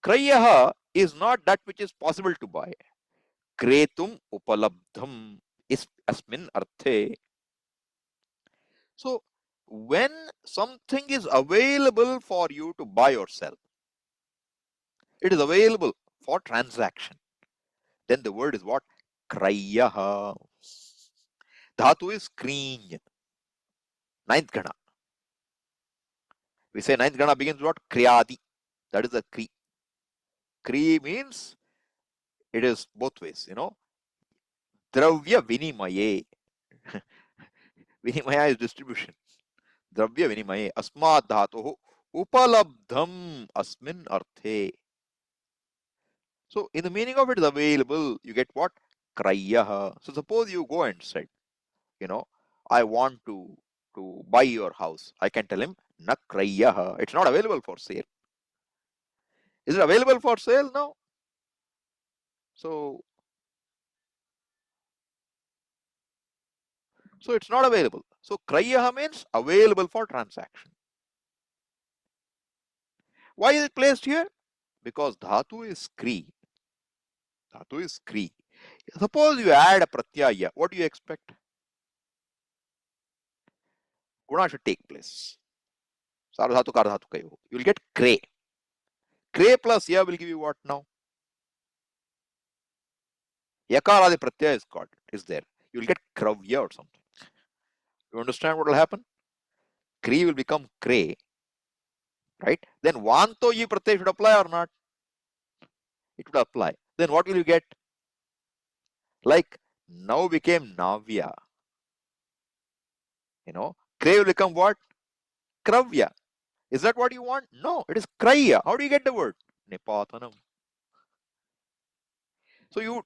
Krayaha is not that which is possible to buy. Kretum upalabdham is asmin arthe. So when something is available for you to buy or sell, it is available for transaction, then the word is what? Krayaha. Dhatu is kreen. Ninth gana. We say ninth gana begins with what? Kriyadi. That is the kri. Kri means it is both ways, Dravya vinimaye. Vinimaya is distribution. Dravya vinimaye. Asmat dhatoh upalabdham asmin arthe. So in the meaning of it is available, you get what? Krayaha. So suppose you go and said, I want to buy your house. I can tell him, na krayaha. It's not available for sale. Is it available for sale? No. So it's not available. So krayaha means available for transaction. Why is it placed here? Because dhatu is kri. Dhatu is kri. Suppose you add a pratyaya, what do you expect? Guna should take place. Sardhatu kardhatu kayo. You will get kre. Kre plus ya will give you what now? Yakaradi pratyaya is there. You will get kravya or something. You understand what will happen? Kri will become kre. Right? Then vanto yi pratyaya should apply or not? It would apply. Then what will you get? Like now became navya. Kre will become what? Kravya. Is that what you want? No, it is kraya. How do you get the word? Nipatanam. So you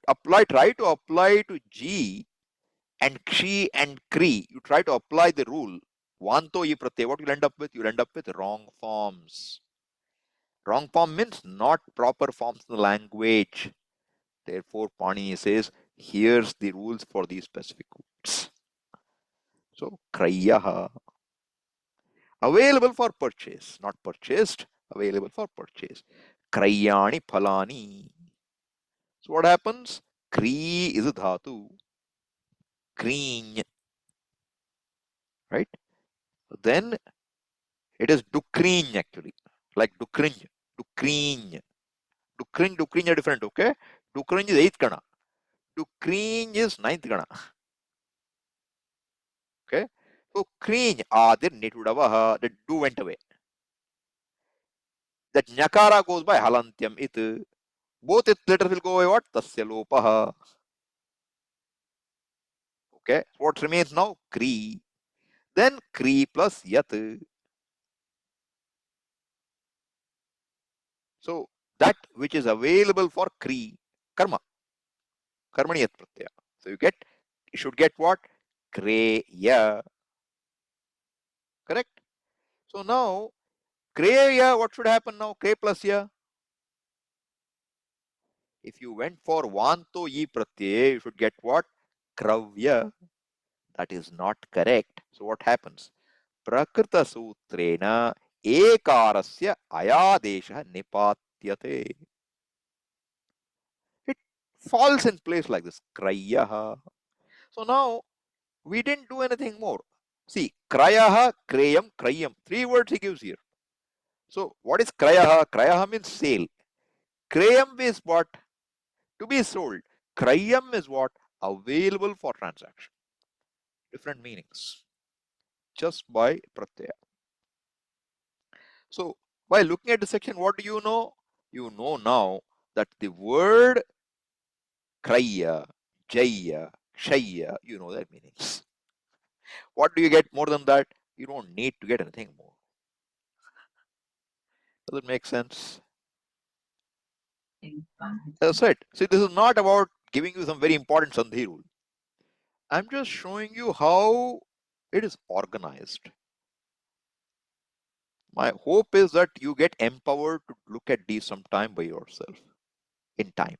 try to apply to G and Kshi and Kri. You try to apply the rule. Vanto yi pratyaya. What you'll end up with? You'll end up with wrong forms. Wrong form means not proper forms in the language. Therefore, Panini says, here's the rules for these specific words. So, krayaha. Available for purchase, not purchased, available for purchase. Krayani phalani. So what happens? Kri is a dhatu. Kreen. Right? Then It is dukrinj actually, like dukrinj, dukrinj. Dukrinj are different, okay? Dukrinj is 8th gana. Dukrinj is 9th gana. Okay? So krinj, adir nitudavaha, the do went away. That nyakara goes by halantyam it. Both its letters will go away what? Tasya lopaha. Okay? What remains now? Kri. Then kri plus yat. So that which is available for kri, karma, karmaniyat pratyaya. So you should get what? Kreya. Correct? So now, kreya, what should happen now? Kre plus ya. If you went for vanto yi pratyaya, you should get what? Kravya. That is not correct. So what happens? Prakrita sutrena ekarasya ayadesha nipatyate. It falls in place like this. Krayaha. So now we didn't do anything more. See, krayaha, krayam, krayam. 3 words he gives here. So what is krayaha? Krayaha means sale. Krayam is what? To be sold. Krayam is what? Available for transaction. Different meanings. Just by pratyaya. So by looking at the section, what do you know? You know now that the word kraya, jaya, shaya, you know their meanings. What do you get more than that? You don't need to get anything more. Does it make sense? As I said, see, this is not about giving you some very important sandhi rule. I'm just showing you how it is organized. My hope is that you get empowered to look at these sometime by yourself in time.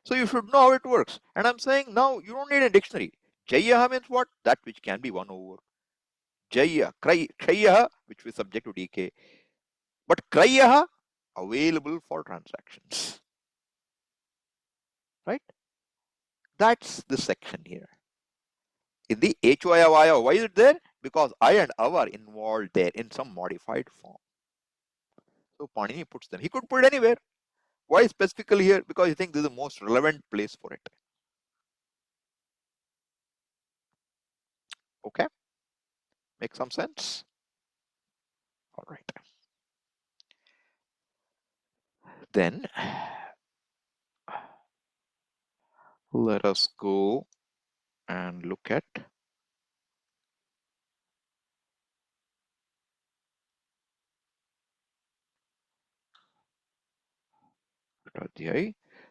So you should know how it works. And I'm saying now you don't need a dictionary. Jaya means what? That which can be won over. Jaya, Kraya, which is subject to decay. But Kraya, available for transactions. Right? That's the section here. In the HYAVaya, why is it there? Because I and our are involved there in some modified form. So Panini puts them. He could put it anywhere. Why specifically here? Because he thinks this is the most relevant place for it. Okay? Make some sense? All right. Then let us go and look at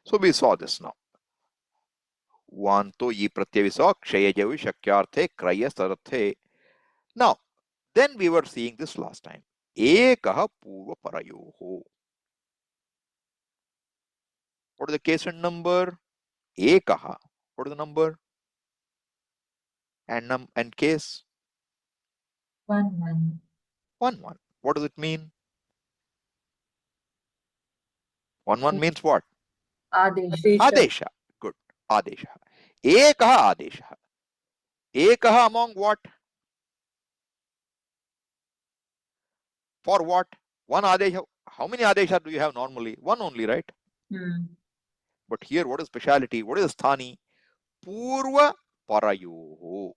so we saw this now. Vanto yi pratyaya we saw kshayajavi shakyarthe kraya sarathe. Now, then we were seeing this last time. Ekaha purva parayoho. What is the case and number? Ekaha. What is the number? And case? 1, 1. 1, 1. What does it mean? 1, 1 means what? Adesha. Adesha. Good. Adesha. Ekaha adesha. Ekaha among what? For what? One adesha. How many adesha do you have normally? One only, right? But here, what is speciality? What is sthani? Purva parayoho.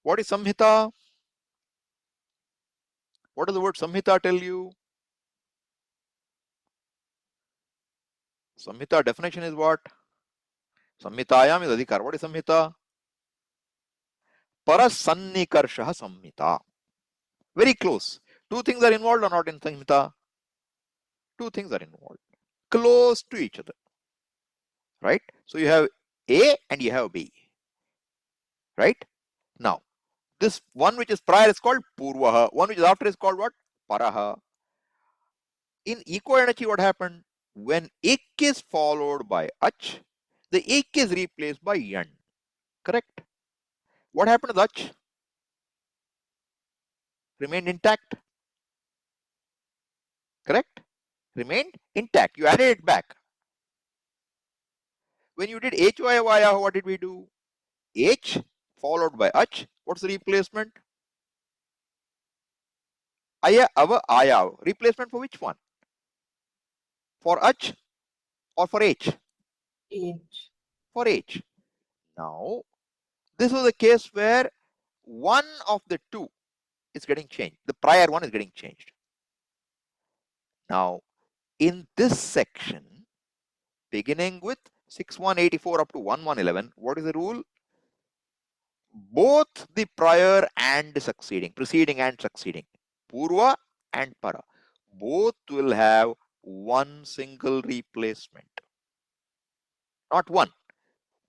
What is samhita? What does the word samhita tell you? Samhita definition is what? Samhitayam is adhikar. What is samhita? Parasannikarsha samhita. Very close. Two things are involved or not in samhita? Two things are involved. Close to each other. Right? So you have A and you have B. Right? Now, this one which is prior is called purvaha. One which is after is called what? Paraha. In eco-energy, what happened? When ik is followed by ach, the ik is replaced by yan. Correct? What happened to ach? Remained intact. Correct? Remained intact. You added it back. When you did HYY, what did we do? H followed by ach. What's the replacement? Aya, ava, ayav. Replacement for which one? For ach or for h? H. For h. Now, this was a case where one of the two is getting changed. The prior one is getting changed. Now, in this section, beginning with 6184 up to 1111, what is the rule? Both the prior and succeeding, preceding and succeeding, Purva and Para, both will have one single replacement. Not one.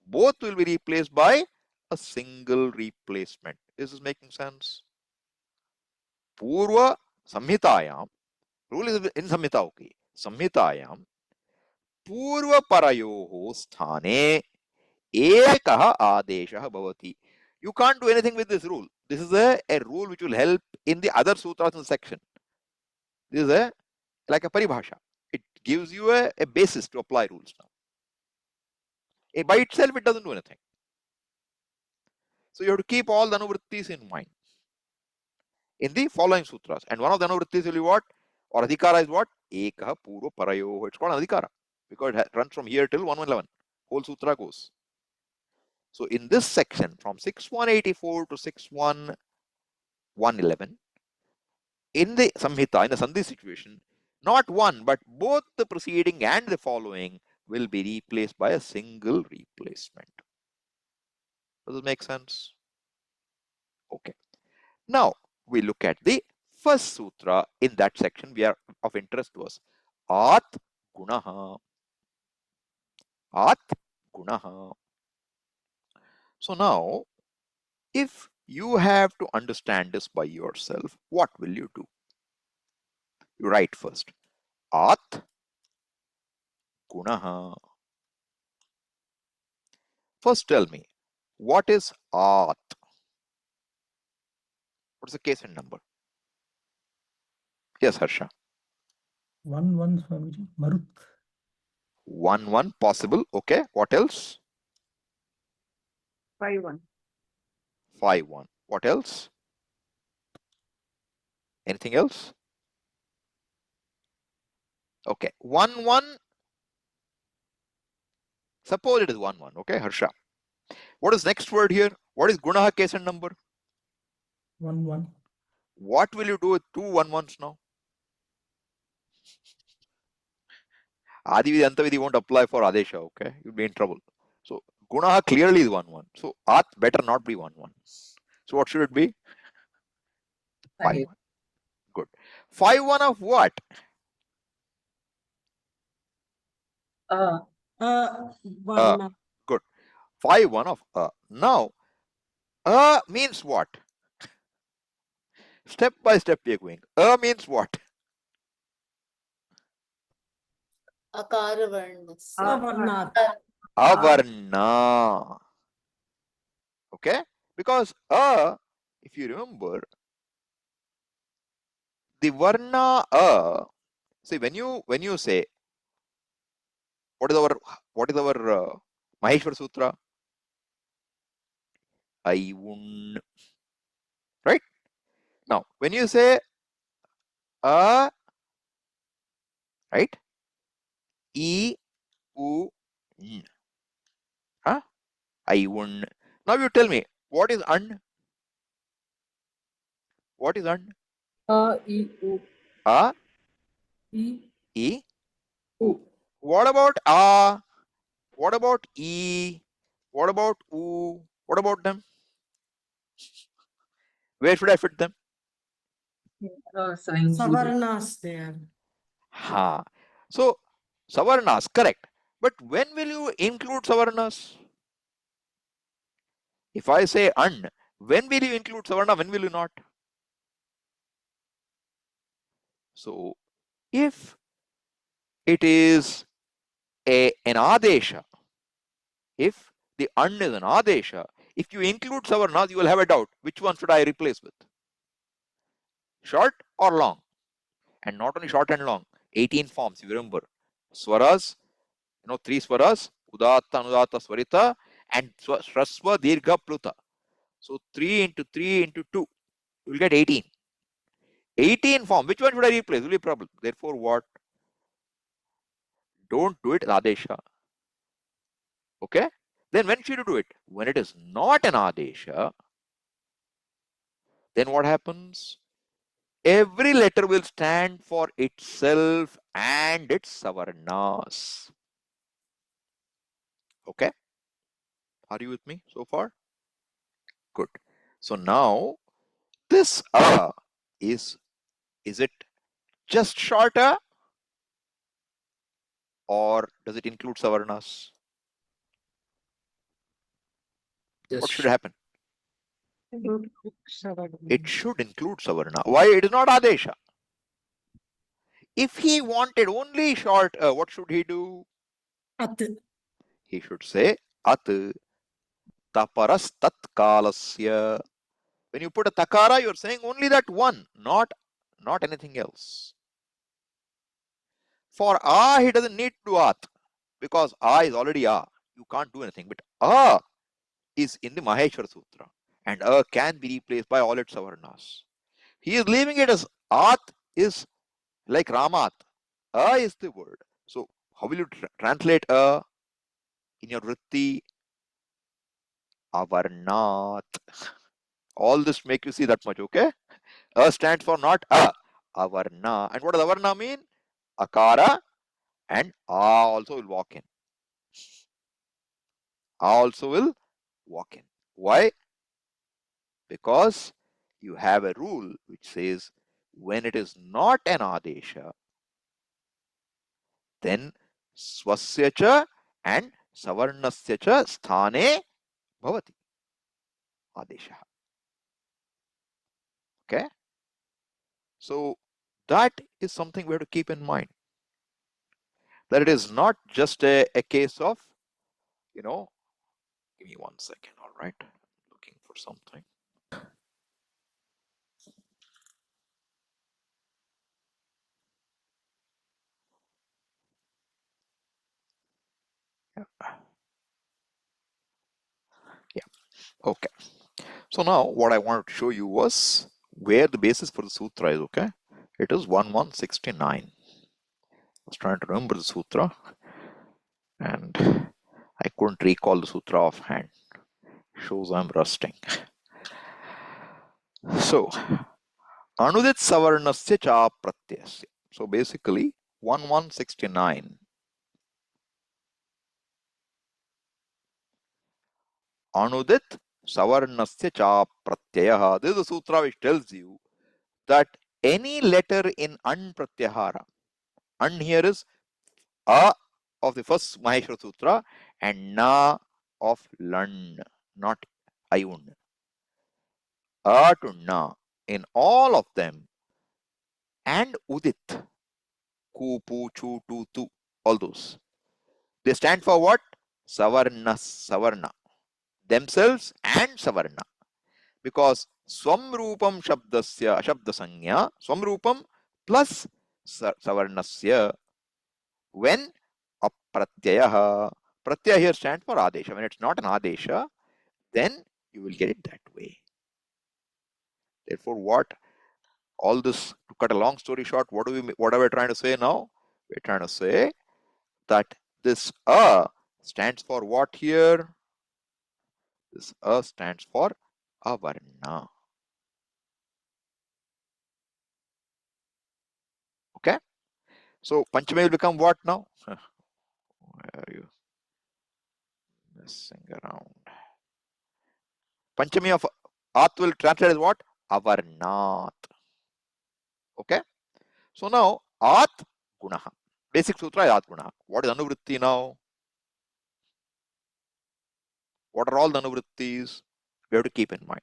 Both will be replaced by a single replacement. Is this making sense? Purva Samhitayam, rule is in Samhita, okay. Samhitayam, Purva Parayoho Sthane Ekah Adeshah Bhavati. You can't do anything with this rule. This is a rule which will help in the other sutras in the section. This is like a paribhasha. It gives you a basis to apply rules now. By itself, it doesn't do anything. So you have to keep all the anuvrittis in mind in the following sutras. And one of the anuvrittis will be what? Or adhikara is what? Ekah purva parayoho. It's called adhikara because it runs from here till 1111. Whole sutra goes. So in this section, from 6184 to 111, in the Samhita, in the Sandhi situation, not one, but both the preceding and the following will be replaced by a single replacement. Does this make sense? Okay. Now, we look at the first sutra in that section we are of interest to us. At Gunaha. At Gunaha. So now, if you have to understand this by yourself, what will you do? You write first. At Gunaha. First tell me, what is At? What's the case and number? Yes, Harsha. 1 Swamiji. Marut. 1 possible. Okay. What else? 5-1. 5-1. What else? Anything else? Okay. 1-1. Suppose it is 1-1. Okay, Harsha. What is next word here? What is Gunaha case and number? 1 What will you do with 2 1-1s now? Adividhi Antavidhi won't apply for Adesha, okay? You'll be in trouble. So Gunaha clearly is 1-1. So At better not be 1-1. So what should it be? 5-1. Good. 5-1 of what? Varna. Good. 5-1 of Now, means what? Step by step we are going. Means what? Avarnat. Avarna. Okay? Because if you remember, the varna see when you say what is our Maheshwar Sutra? Aivun. Right? Now, when you say right? E U N. Huh? Aivun. Now you tell me, what is un? What is un? E, U. E. U. What about a? What about e? What about u? What about them? Where should I fit them? Savarnas there. Ha. So Savarnas, correct. But when will you include Savarnas? If I say un, when will you include Savarna? When will you not? So if it is an Adesha, if the un is an Adesha, if you include Savarnas, you will have a doubt. Which one should I replace with? Short or long? And not only short and long, 18 forms, you remember. Swaras, 3 swaras, Udatta, Anudatta, Swarita, and Shrasva, Dirgha, Pluta. So 3 into 3 into 2, you will get 18. 18 form. Which one should I replace? Will be a problem. Therefore, what? Don't do it in Adesha. Okay? Then when should you do it? When it is not an Adesha, then what happens? Every letter will stand for itself and its savarnas. Okay? Are you with me so far? Good. So now this is it just short a, or does it include savarnas? What Just should happen? It should include savarna. Why? It is not Adesha. If he wanted only short what should he do? At. He should say at taparas tat kalasya. When you put a takara, you're saying only that one, not anything else. For a, he doesn't need to do at, because a is already a. You can't do anything. But a is in the Maheshwara Sutra, and a can be replaced by all its savarnas. He is leaving it as at is like Ramat. A is the word. So how will you translate a in your vritti? Avarnat. All this make you see that much, okay? A stands for not a, avarna. And what does avarna mean? Akara and a also will walk in. A also will walk in. Why? Because you have a rule which says when it is not an adesha, then swasya cha and savarnasya cha sthane bhavati adesha. Okay? So that is something we have to keep in mind. That it is not just a case of, give me 1 second, all right? Looking for something. Yeah, okay. So now what I wanted to show you was where the basis for the sutra is, okay? It is 1169. I was trying to remember the sutra and I couldn't recall the sutra offhand. Shows I'm rusting. So, Anudit Savarnasya cha pratyasya. So basically, 1169. Anudit Savarnasya cha pratyaya. This is a sutra which tells you that any letter in An pratyahara, An here is A of the first Maheshwara Sutra and Na of Lan, not Ayun. A to Na in all of them, and Udit, Ku, Pu, Chu, Tu, Tu, all those. They stand for what? Savarna, themselves and Savarna. Because Swam Rupam Shabdasya, Shabda Sanya, Swam Rupam plus Savarnasya, when Apratyaya, Pratyaya here stands for Adesha. When it's not an Adesha, then you will get it that way. Therefore, what all this, to cut a long story short, what are we trying to say now? We're trying to say that this A stands for what here? This A stands for Avarna. Okay? So Panchami will become what now? Where are you messing around? Panchami of At will translate as what? Avarnat. Okay? So now At Gunaha. Basic sutra is At Gunaha. What is Anuvritti now? What are all the Anuvrittis? We have to keep in mind.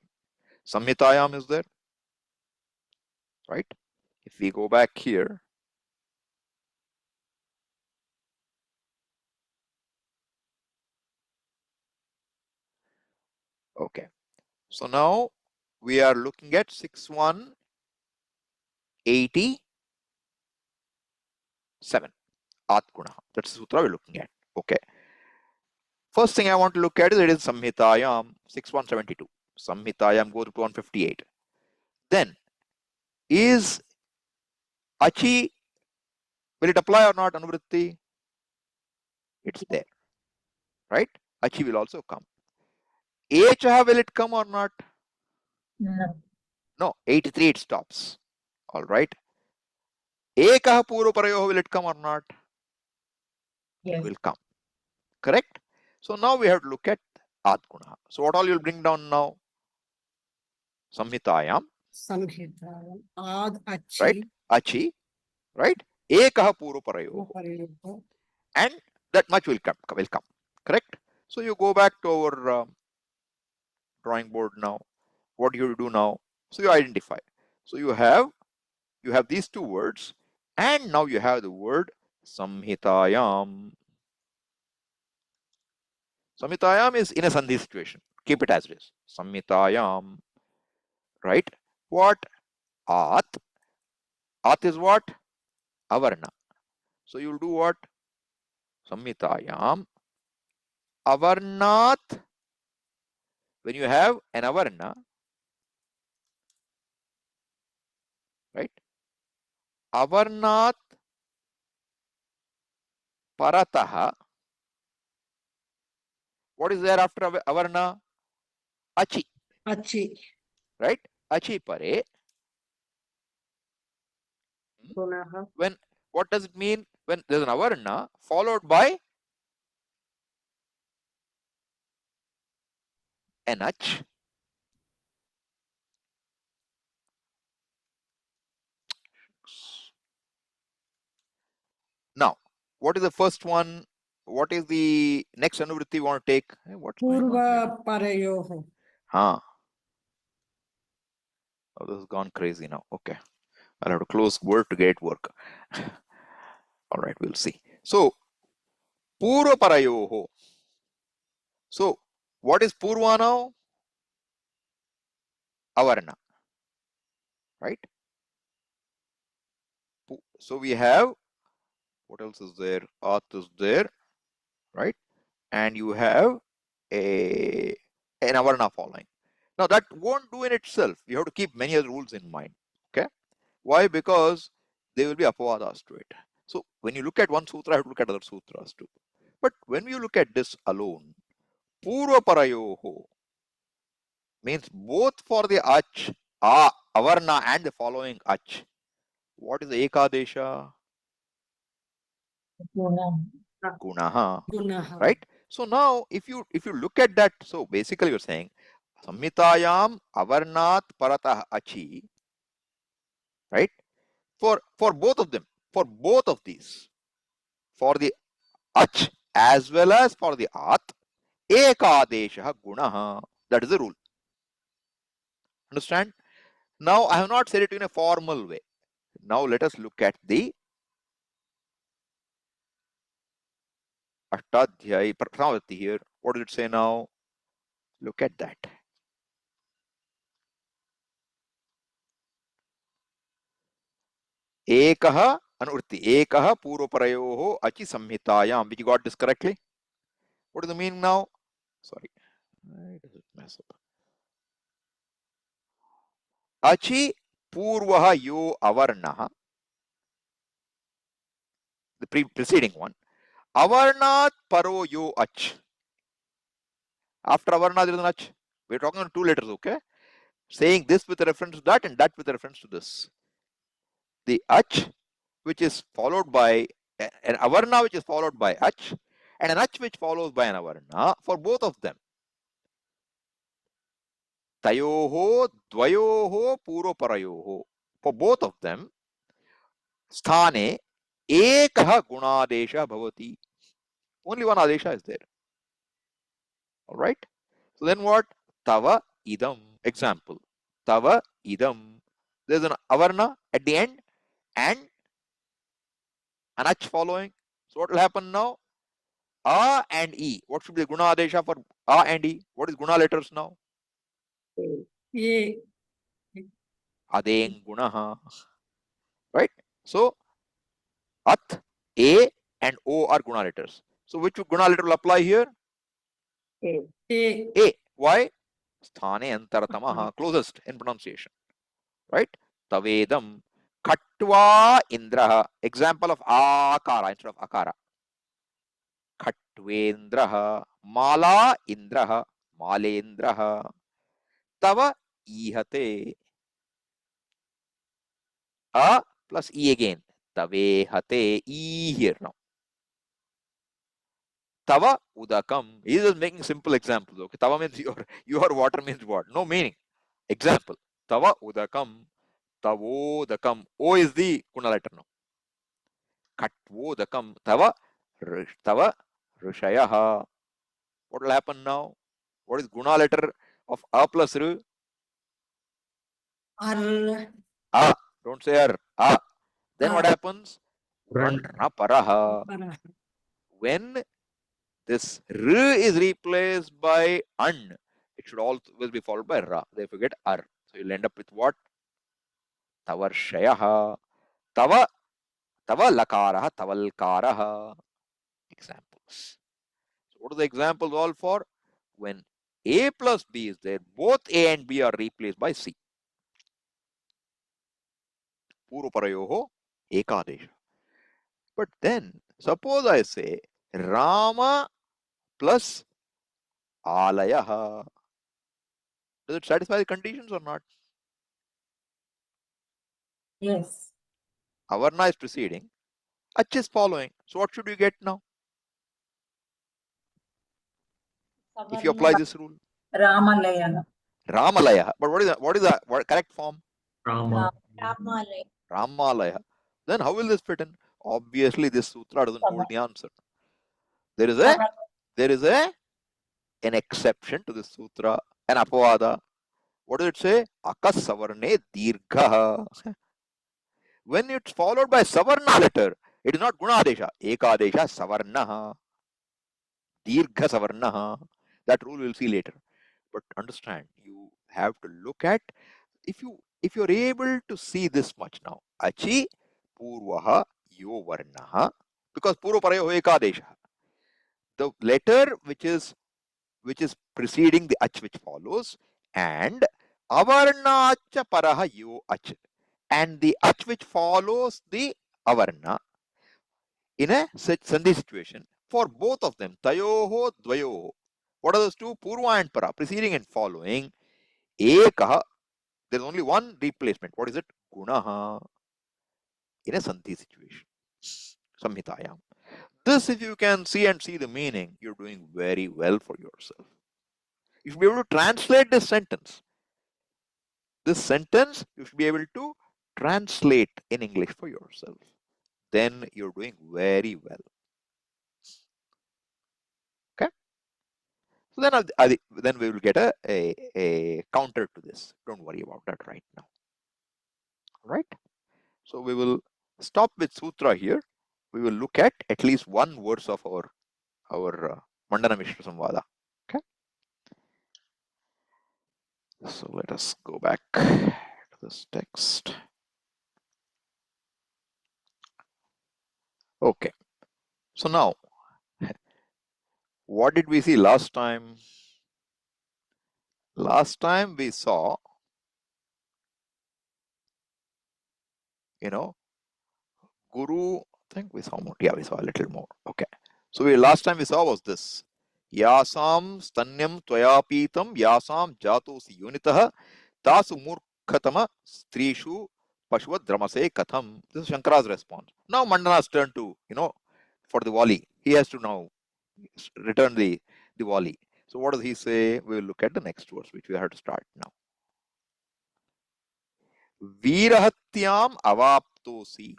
Samhitayam is there, right? If we go back here, okay. So now we are looking at 6187 At Gunaha. That's the sutra we're looking at. Okay. First thing I want to look at is it is Samhitayam 6172. Samhitayam goes to 158. Then Is achi, will it apply or not, anuvritti? It's there, right? Achi will also come. Echaha, will it come or not? No. No, 83 it stops. All right. Ekaha purvaparayoh, will it come or not? It Yes. will come. Correct? So now we have to look at Adguna. So what all you'll bring down now? Samhitayam, Samhitayam. Ad right? achi. Achi, right? Ekaha purvaparayoh. Voparayoho. And that much will come. Correct? So you go back to our drawing board now. What do you do now? So you identify. So you have these two words, and now you have the word Samhitayam. Samhitayam is in a sandhi situation. Keep it as it is. Samhitayam, right? What? At. At is what? Avarna. So you'll do what? Samhitayam. Avarnat. When you have an avarna, right? Avarnat parataha. What is there after avarna? Achi, Achi. right? Achi pare. Gunaha. When, what does it mean? When there's an avarna followed by an ach. Now, what is the first one? What is the next anuvritti you want to take? Hey, what's going on here? Purvaparayoho. Huh. Oh, this has gone crazy now. Okay. I'll have to close Word to get work. All right, we'll see. So, purvaparayoho. So, what is purva now? Avarna, right? So we have, what else is there? At is there, right? And you have an avarna following. Now that won't do in itself. You have to keep many other rules in mind. Okay? Why? Because there will be apavadas to it. So when you look at one sutra, you have to look at other sutras too. But when you look at this alone, purvaparayoho means both for the ach, avarna and the following ach. What is the ekadesha? Guna. Gunaha, Gunaha. right? So now if you look at that, so basically you're saying Samhitayam avarnat paratah achi, right? For both of them, for both of these, for the ach as well as for the at, ekadesha gunaha. That is the rule. Understand? Now I have not said it in a formal way. Now let us look at the Ashtadhyayi Prathamavati here. What does it say now? Look at that. Ekah anurti. Ekah purvaparayoho achi samhitayam. Did you got this correctly? What does the meaning now? Sorry. Why does it mess up? Achi purvaha yo avarnaha. The preceding one. Avarnat paro yo ach. After avarna there is an ach. We're talking on two letters, okay? Saying this with reference to that and that with reference to this. The ach which is followed by an avarna which is followed by ach, and an ach which follows by an avarna, for both of them. Tayoho dvayoho purvaparayoho. For both of them, sthane ekah gunadesha bhavati. Only one adesha is there. All right. So then what? Tava idam. Example. Tava idam. There's an avarna at the end and an ach following. So what will happen now? A and E. What should be the guna adesha for A and E? What is guna letters now? Ye. Adeng gunaha. Right? So At, A and O are guna letters. So which guna letter will apply here? E. A. Why? Sthane antaratamaha, closest in pronunciation. Right? tavedam khatva indraha. Example of akara instead of akara. Khatvendraha, mala indraha, malendraha, tava ihate. A plus e again. Tavehate, e here now. Tava udakam. He is making simple examples. Okay, tava means your water means what? No meaning. Example. Tava udakam, tavodakam. O is the guna letter now. Katvodakam, tava rishayaha. What will happen now? What is guna letter of a plus r? Ar. A. Don't say r. A. Then what happens? Run. Paraha. Para. When this r is replaced by an, it should always be followed by ra. Therefore, you get ar. So you'll end up with what? Tavarshayaha. Tava lakaraha, tavalkaraha. Examples. So what are the examples all for? When a plus b is there, both a and b are replaced by c. Purvaparayoho ekadesha. But then, suppose I say Rama plus Alayaha. Does it satisfy the conditions or not? Yes. Avarna is preceding, Ach is following. So what should you get now? If you apply this rule, Ramalaya. Ramalaya. But what is the correct form? Rama. Ramalaya. Then how will this fit in? Obviously, this sutra doesn't hold the answer. There is an exception to this sutra, an apavada. What does it say? Akasavarne dirgha. When it's followed by savarna letter, it is not gunadesha. Ekadesha savarnaha. Dirgha savarnaha. That rule we'll see later. But understand, you have to look at, if you're able to see this much now, achi purvaha yo varnaha, because purva parayo ekadesha. The letter which is preceding the ach which follows, and avarnacha paraha yo ach, and the ach which follows the avarna in a sandhi situation for both of them, tayoho dvayoho. What are those two? Purva and para, preceding and following. Ekaha, there is only one replacement. What is it? Gunaha, in a sandhi situation. Samhitayam. This, if you can see and see the meaning, you're doing very well for yourself. You should be able to translate this sentence. This sentence, you should be able to translate in English for yourself. Then you're doing very well. Okay? So then we will get a counter to this. Don't worry about that right now. All right? So we will stop with sutra here. We will look at least one verse of our Maṇḍana-miśra Samvada. Okay? So let us go back to this text. Okay. So now, what did we see last time? Last time we saw, Guru, I think we saw more. Yeah, we saw a little more. Okay. So last time we saw was this. Yasam stanyam tvayapitam yasam jatosi yunitah tasu murkhatama strishu pashvat dramase katham. This is Shankara's response. Now Maṇḍana's turn to, for the Wali. He has to now return the Wali. So what does he say? We will look at the next verse, which we have to start now. Virahatyam avaptosi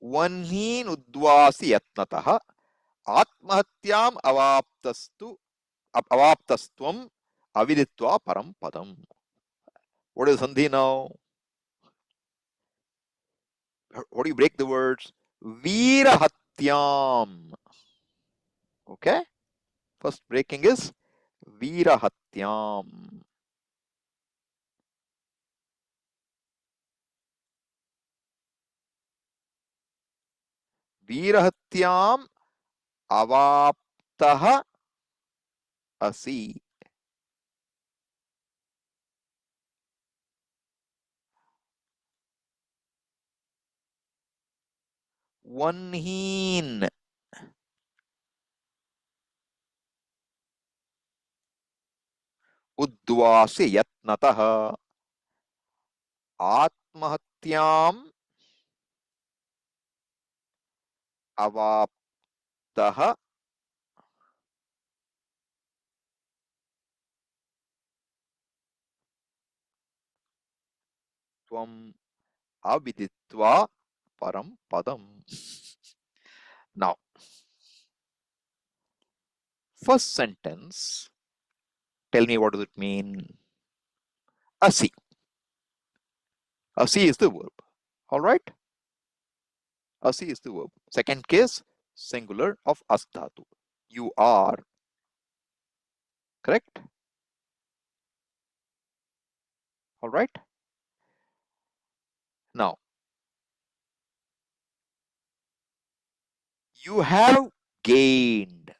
vanhin udvasi yatnatah atmahatyam avaptastvam aviditva param padam. What is sandhi now? What do you break the words? Virahatyam. Okay? First breaking is Virahatyam. Virahatyam avaptah asi. Vanheen. Udvasya yatnatah. Atmahatyam avaptah. Tvam aviditva param padam. Now, first sentence, tell me what does it mean? Asi. Asi is the verb. All right? Asi is the verb. Second case, singular of as dhatu. You are. Correct? All right? Now, you have gained.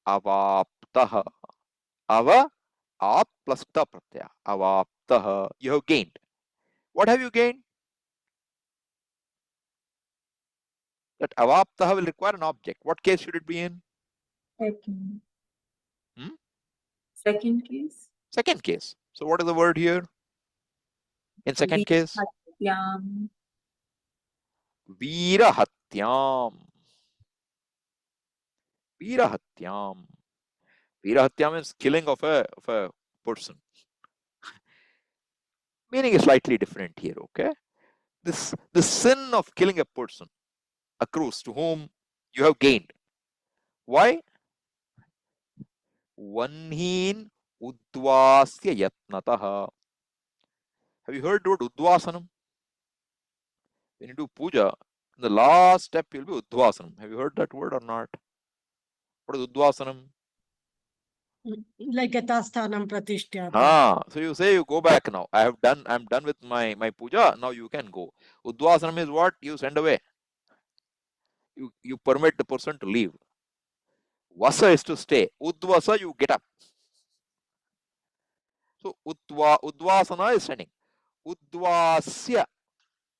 Avaptah. Ava, ap plus ta pratyaya. Avaptah. You have gained. What have you gained? That avaptah will require an object. What case should it be in? Second. Hmm? Second case. Second case. So what is the word here? In second case? Vihatyam. Veerahatyam. Veerahatyam. Veerahatyam means killing of a person. Meaning is slightly different here, okay? The sin of killing a person accrues to whom you have gained. Why? Vanheen udvasya yatnatah. Have you heard the word udvasanam? When you do puja, the last step will be udvasanam. Have you heard that word or not? What is udvasanam? Like yatasthanam pratishthyate. So you say you go back now. I'm done with my puja. Now you can go. Udvasanam is what? You send away. You permit the person to leave. Vasa is to stay. Udvasa, you get up. So udvasana is sending. Udvasya.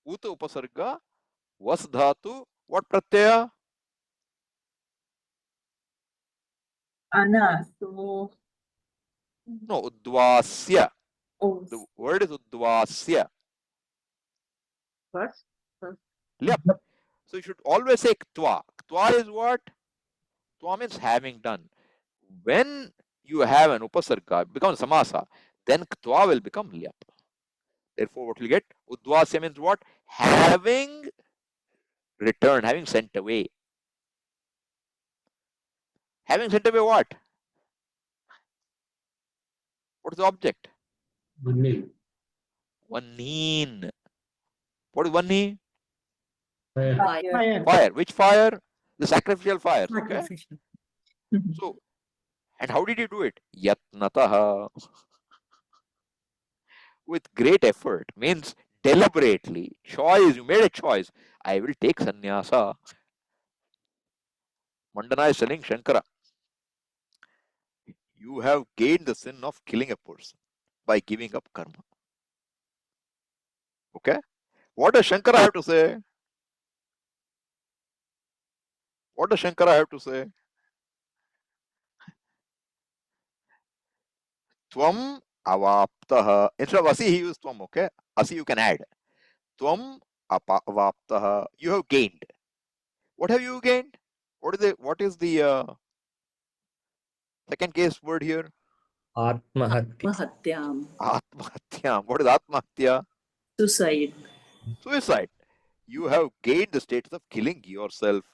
Uta upasarga. Was dhatu. What pratyaya? Ana. So, No, udvasya. oh, The word is udvasya. First. Yep. So you should always say ktva. Ktva is what? Ktva means having done. When you have an upasarga, it becomes samasa, then ktva will become lyap. Therefore, what we get? Udvasya means what? Having returned, having sent away. Having sent away what? What is the object? Vanheen. Vanheen. What is vanheen? Fire. Fire. Fire. Which fire? The sacrificial fires. Okay. Sacrificial. So, and how did you do it? Yatnataha. With great effort. Means deliberately. Choice. You made a choice. I will take sannyasa. Mandana is telling Shankara, you have gained the sin of killing a person by giving up karma. Okay? What does Shankara have to say? What does Shankara have to say? Tvam avaptaha. Instead of asi, he used tvam, okay? Asi you can add. Tvam avaptaha. You have gained. What have you gained? What is the second case word here? Atmahatya. Mahatyam. Atmahatyam. What is atmahatya? Suicide. Suicide. You have gained the status of killing yourself.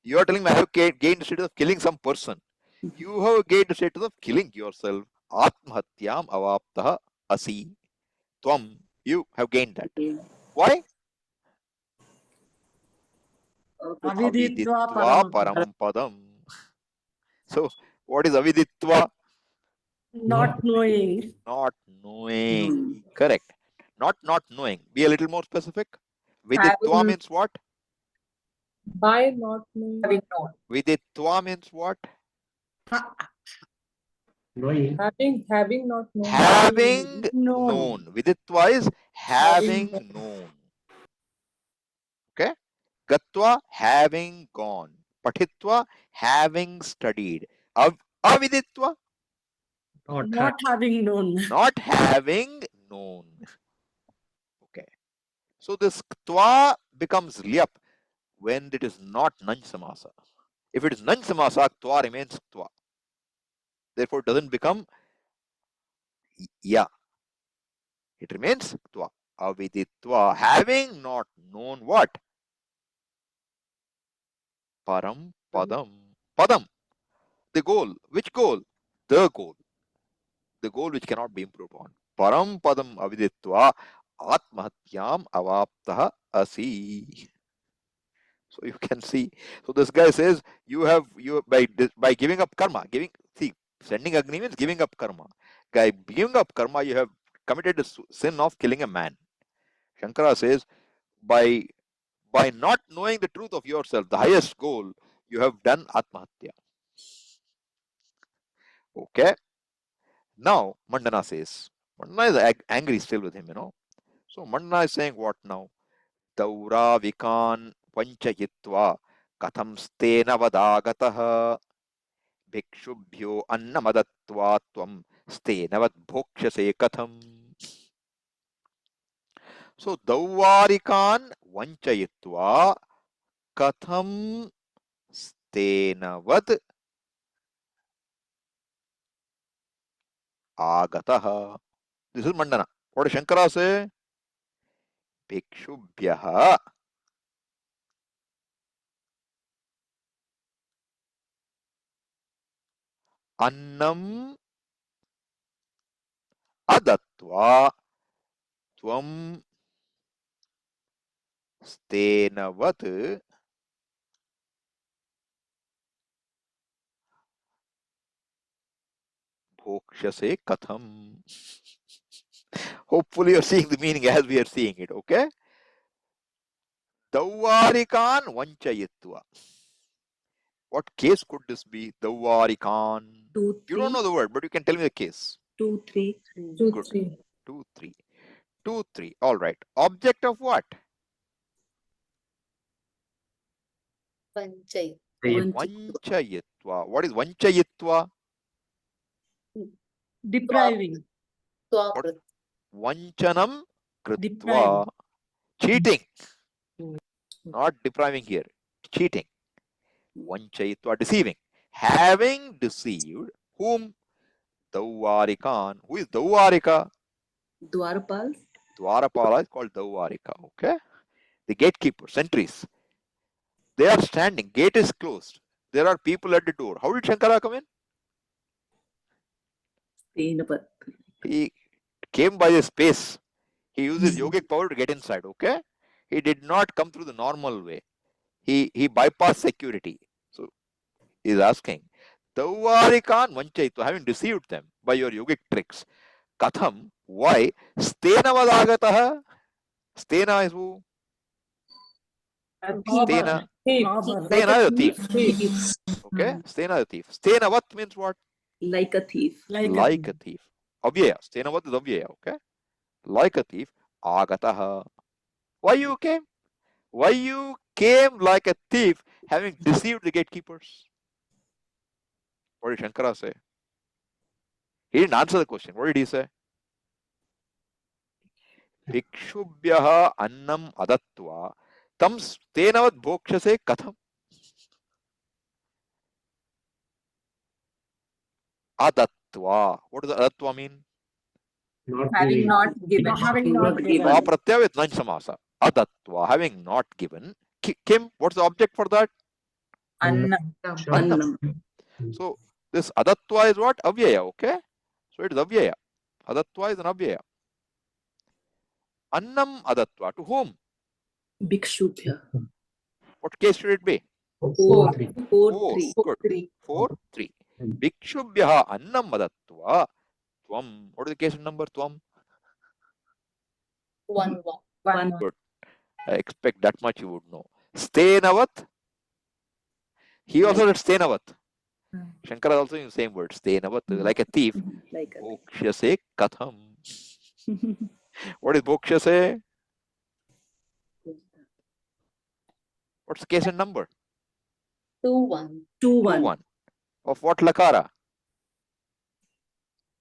You are telling me I have gained the status of killing some person. You have gained the status of killing yourself. Atmahatyam avaptaha asi. Tvam. You have gained that. Why? Aviditva Aviditva param. param padam. So, what is aviditva? Not knowing. Not knowing. Correct. Not knowing. Be a little more specific. Viditva Having- means what? By not knowing, Having known. Viditva means what? Knowing. having not known. Having Known. known. Viditva is having known. Okay? Gatva, having gone. Patitva, having studied. Aviditva, Not having known. not having known. Okay. So this tva becomes lyap when it is not nanj samasa. If it is nanj samasa, tva remains tva. Therefore, it doesn't become ya. It remains tva. Aviditva, having not known what? Param padam. Padam, the goal. Which goal? The goal. The goal which cannot be improved on. Param padam aviditva atmahatyam avaptaha asi. So you can see. So this guy says you by giving up karma, sending Agni means giving up karma. By giving up karma, you have committed the sin of killing a man. Shankara says by not knowing the truth of yourself, the highest goal, you have done atmahatya. Okay. Now Maṇḍana says, Maṇḍana is angry still with him, So Maṇḍana is saying what now? Dauravikan panchayitva katham stena vadagataha bhikshubhyo annamadattva tvam stenavat bhokshase katham. So Dauvarikan vanchayitva katham stenavad agataha. This is Maṇḍana. What does Shankara say? Bhikshubhyaha annam adatva tvam stenavat bhokshase katham. Hopefully you're seeing the meaning as we are seeing it, okay? Dauvarikan vanchayitva. What case could this be? Dauvarikan. 2, 3. You don't know the word, but you can tell me the case. 2, 3. 2, Good. 3. 2, 3. 2, 3. All right. Object of what? Vanchai. Vanchayitva. What is vanchayitva? Depriving. Swaprat. Vanchanam kritva. Depriving. Cheating. Not depriving here. Cheating. Vanchayitva, deceiving. Having deceived whom? Dauvarikan. Who is Dauvarika? Dwarapal. Dwarapala is called Dauvarika. Okay? The gatekeeper, sentries. They are standing. Gate is closed. There are people at the door. How did Shankara come in? Stenavat. He came by the space. He used his yogic power to get inside. Okay? He did not come through the normal way. He bypassed security. So he is asking, Dauvarikan vanchayitva, having deceived them by your yogic tricks. Katham, why? Stena vadagataha. Stena is who? Stena. Thief. Robber. Stena is a thief. Thief. Okay? Stena is a thief. Stena what means what? Like a thief. Like a thief. Avyaya. Stena what is avyaya. Okay? Like a thief. Agataha. Why you came? Why you came like a thief, having deceived the gatekeepers? What did Shankara say? He didn't answer the question. What did he say? Bhikshubhyaha annam adatva tam stenavat bhokshase katham. Adatva. What does adatva mean? Not Having giving. not given. Having not given. Va pratyaya with nanj samasa. Adatva, having not given. Kim, what's the object for that? Annam. Annam. So this adatva is what? Avyaya, okay? So it is avyaya. Adatva is an avyaya. Annam adatva. To whom? Bhikshubhya. What case should it be? 4, 3. 4, 3. Good. 4, 3. Bhikshubhyaha annam adatva. Tvam. What is the case number? Tvam. 1, 1. Good. I expect that much you would know. Stenavat. He also said stenavat. Shankara also using the same word. Stenavat. Like a thief. Like a Bhokshase katham. What is bhokshase? What's the case and number? 2-1. 2-1. Of what lakara?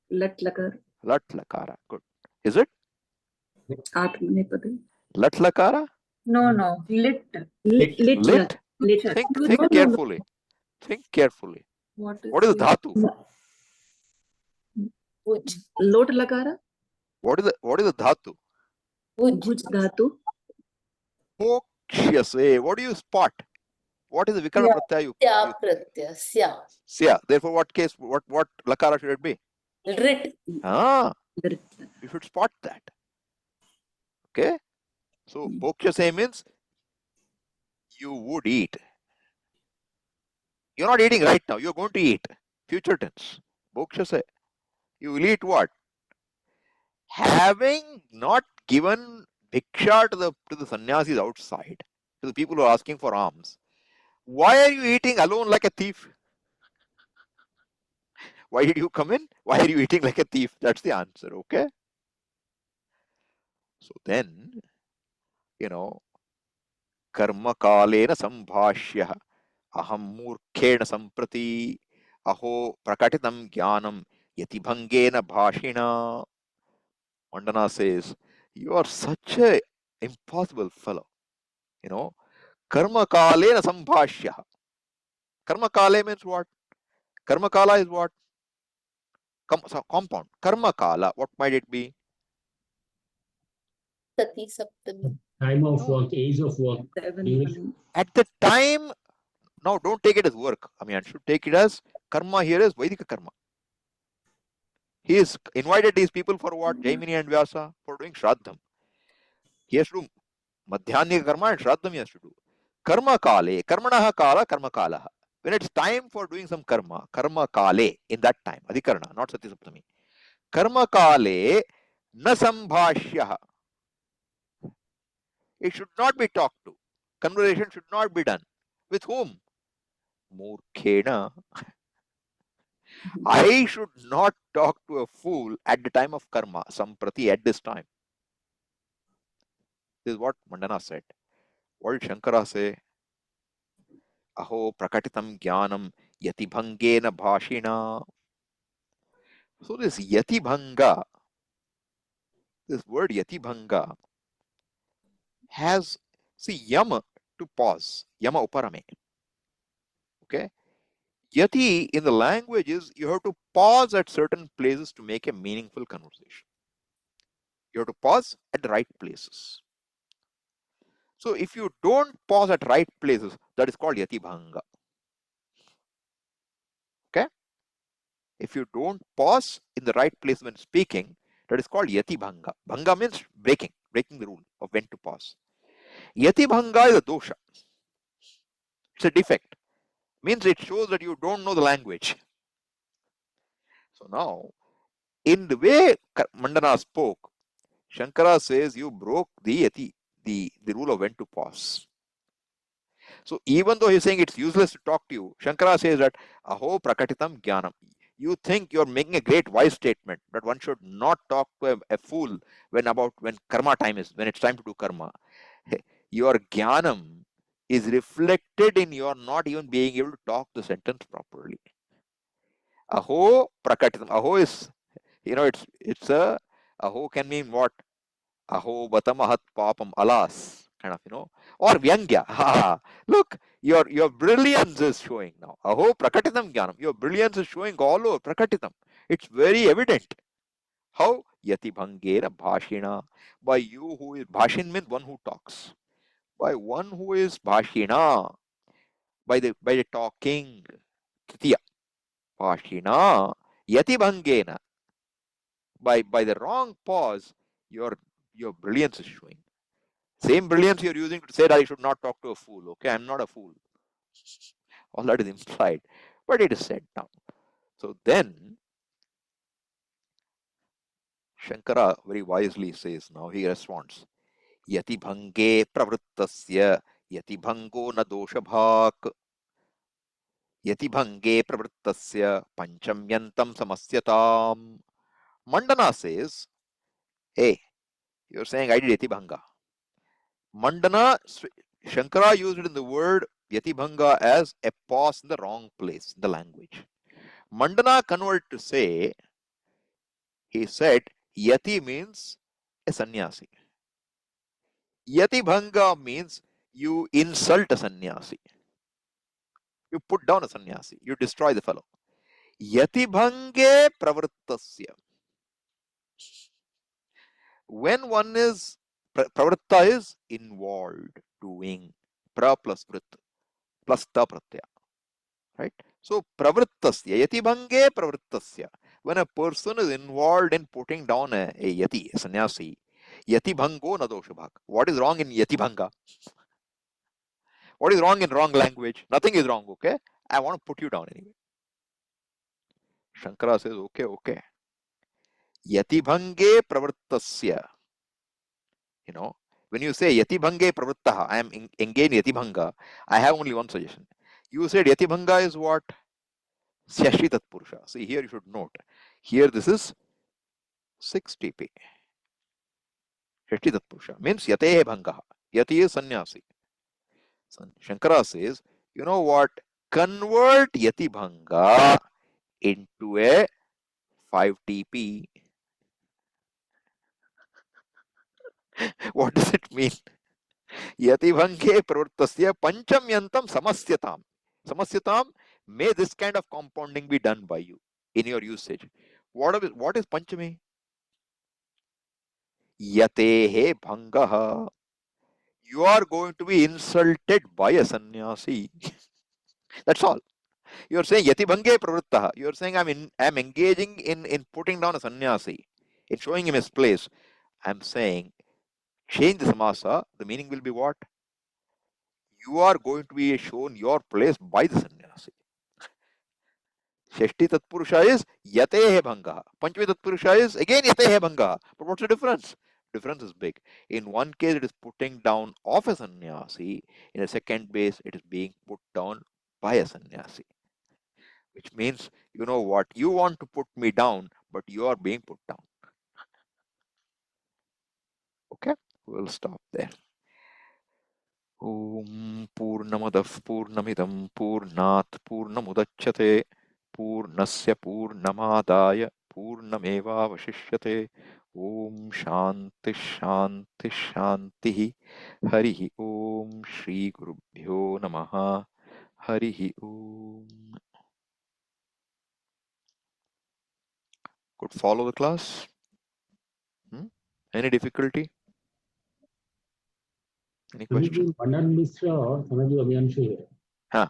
Lat lakar. Lat lakara. Good. Is it? Atmanepade. Lat lakara? No, no. Lit. Lit. Lit? Lit. Think carefully. Think carefully. What What is lit? dhatu? Lot lakara. What is the dhatu? Bhuj dhatu. Mokshyase. What do you spot? What is the vikarma Yeah. pratyaya? Sya pratyaya, sya. Sya. Therefore, what case? What lakara should it be? Rit. Rit. You should spot that. Okay. So bhokshase means you would eat. You're not eating right now. You're going to eat. Future tense. Bhokshase. You will eat what? Having not given bhiksha to the sannyasis outside, to the people who are asking for alms, why are you eating alone like a thief? Why did you come in? Why are you eating like a thief? That's the answer, okay? So then, karma kalena sambhashya aham murkhena samprati aho prakatitam jnanam yati bhangena bhashina. Maṇḍana says, you are such a impossible fellow. Karma kalena sambhashya. Karma kale means what? Karma kala is what? Compound. Karma kala, what might it be? Sati saptami. Time of work, age of work. 7. At the time, now don't take it as work. I mean, I should take it as karma here is Vaidika karma. He is invited these people for what? Jaimini and Vyasa for doing Shraddham. He has to do Madhyanya karma and Shraddham he has to do. Karma kale, karmanaha kala, karma kalaha. When it's time for doing some karma, karma kale, in that time, adhikarana, not sati saptami. Karma kale na sambhashya. It should not be talked to. Conversation should not be done. With whom? Murkhena. I should not talk to a fool at the time of karma, samprati, at this time. This is what Maṇḍana said. What did Shankara say? Aho prakatitam jnanam yati bhangena bhashina. So this yati bhanga, this word yati bhanga has, see, yama to pause, yama uparame. Okay? Yati in the language is you have to pause at certain places to make a meaningful conversation. You have to pause at the right places. So if you don't pause at right places, that is called yati bhanga. Okay? If you don't pause in the right place when speaking, that is called yati bhanga. Bhanga means breaking the rule of when to pause. Yati bhanga is a dosha. It's a defect. Means it shows that you don't know the language. So now, in the way Maṇḍana spoke, Shankara says you broke the yati, the rule of when to pause. So even though he's saying it's useless to talk to you, Shankara says that aho prakatitam jnanam. You think you're making a great wise statement that one should not talk to a fool when karma time is, when it's time to do karma. Your jnanam is reflected in your not even being able to talk the sentence properly. Aho prakatitam. Aho is, it's a, aho can mean what? Aho batamahat papam, alas, kind of, or vyangya. Look, your brilliance is showing now. Aho prakatitam jnanam. Your brilliance is showing all over prakatitam. It's very evident. How? Yati bhangera bhashina. By you who is, bhashin means one who talks. By one who is bhashina. By the talking. Tritiya. Bhashina. Yati bhangena. By the wrong pause, your brilliance is showing. Same brilliance you're using to say that I should not talk to a fool. Okay, I'm not a fool. All that is implied. But it is said now. So then, Shankara very wisely says, now he responds, Yati bhange pravrittasya yati bhango na dosha bhak. Yati bhange pravrittasya panchamyantam samasyatam. Maṇḍana says, hey, you're saying I did yati bhanga. Maṇḍana Shankara used it in the word Yatibhanga as a pause in the wrong place in the language. Mandana converted to say, he said, Yati means a sannyasi. Yatibhanga means you insult a sannyasi. You put down a sannyasi. You destroy the fellow. Yatibhange pravrittasya. When one is, pravritta is involved, doing. Pra plus vrit plus ta pratyaya. Right? So pravrittasya, yatibhange pravrittasya. When a person is involved in putting down a yati, a sannyasi, yatibhango na doshabhak. What is wrong in yatibhanga? What is wrong in wrong language? Nothing is wrong, okay? I want to put you down anyway. Shankara says, okay. Yatibhange pravrittasya. You know, when you say yatibhange pravrittaha, I am engaged in yatibhanga, I have only one suggestion. You said yatibhanga is what? Syashi tatpurusha. See, here you should note. Here this is 6 TP. Syashi tatpurusha means yatehe bhangaha. Yati is sannyasi. Shankara says, you know what? Convert yatibhanga into a 5 TP. What does it mean? Yatibhange pravrittasya panchamyantam samasyatam. Samasyatam, may this kind of compounding be done by you in your usage. What is panchami? Yatehe bhangaha. You are going to be insulted by a sannyasi. That's all. You are saying yati bhange pravrittaha. You are saying I'm engaging in putting down a sannyasi, in showing him his place. I'm saying change the samasa. The meaning will be what? You are going to be shown your place by the sannyasi. Shashti tatpurusha is yatehe bhangaha. Panchami tatpurusha is again yatehe bhangaha. But what's the difference? Difference is big. In one case, it is putting down of a sannyasi. In a second case, it is being put down by a sannyasi. Which means, you know what? You want to put me down, but you are being put down. Okay? We'll stop there. Om Purnamadav Purnamidam Purnat Purnamudachyate Purnasya Purnamadaya Purnameva Vashishyate Om Shanti Shanti Shanti Harihi Om Shri Gurubhyo Namaha Harihi Om. Could follow the class? Any difficulty? Any question? Maṇḍana-miśra or Samaji Abhiyanshu here. Huh.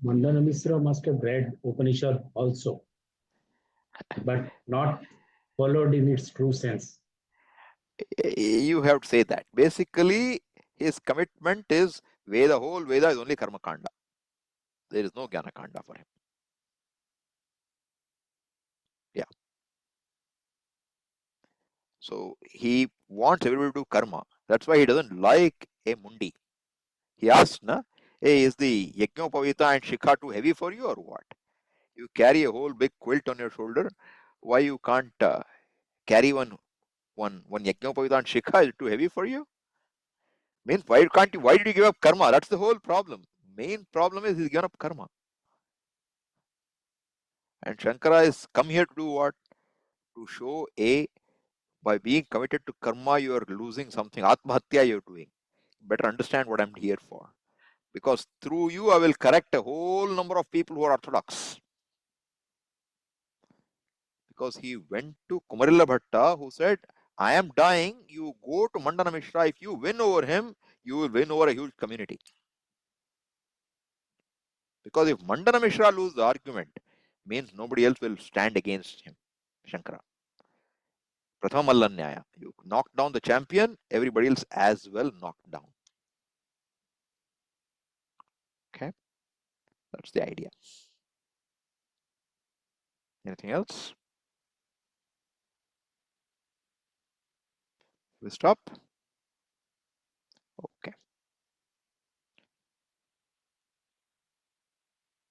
Maṇḍana-miśra must have read Upanishad also, but not followed in its true sense. You have to say that. Basically, his commitment is Veda, whole Veda is only Karma Kanda. There is no Jnana Kanda for him. Yeah. So he wants everybody to do karma. That's why he doesn't like a mundi. He asks, na, hey, is the Yajñopavita and Shikha too heavy for you or what? You carry a whole big quilt on your shoulder. Why you can't carry one Yajñopavita and Shikha? Is it too heavy for you? Means why did you give up karma? That's the whole problem. Main problem is he's given up karma. And Shankara is come here to do what? To show by being committed to karma, you are losing something. Atmahatya you are doing. Better understand what I'm here for. Because through you, I will correct a whole number of people who are orthodox. Because he went to Kumarilla Bhatta, who said, I am dying, you go to Maṇḍana-miśra. If you win over him, you will win over a huge community. Because if Maṇḍana-miśra loses the argument, means nobody else will stand against him, Shankara. Prathama Mallanyaya. You knock down the champion, everybody else as well knocked down. Okay? That's the idea. Anything else? We stop?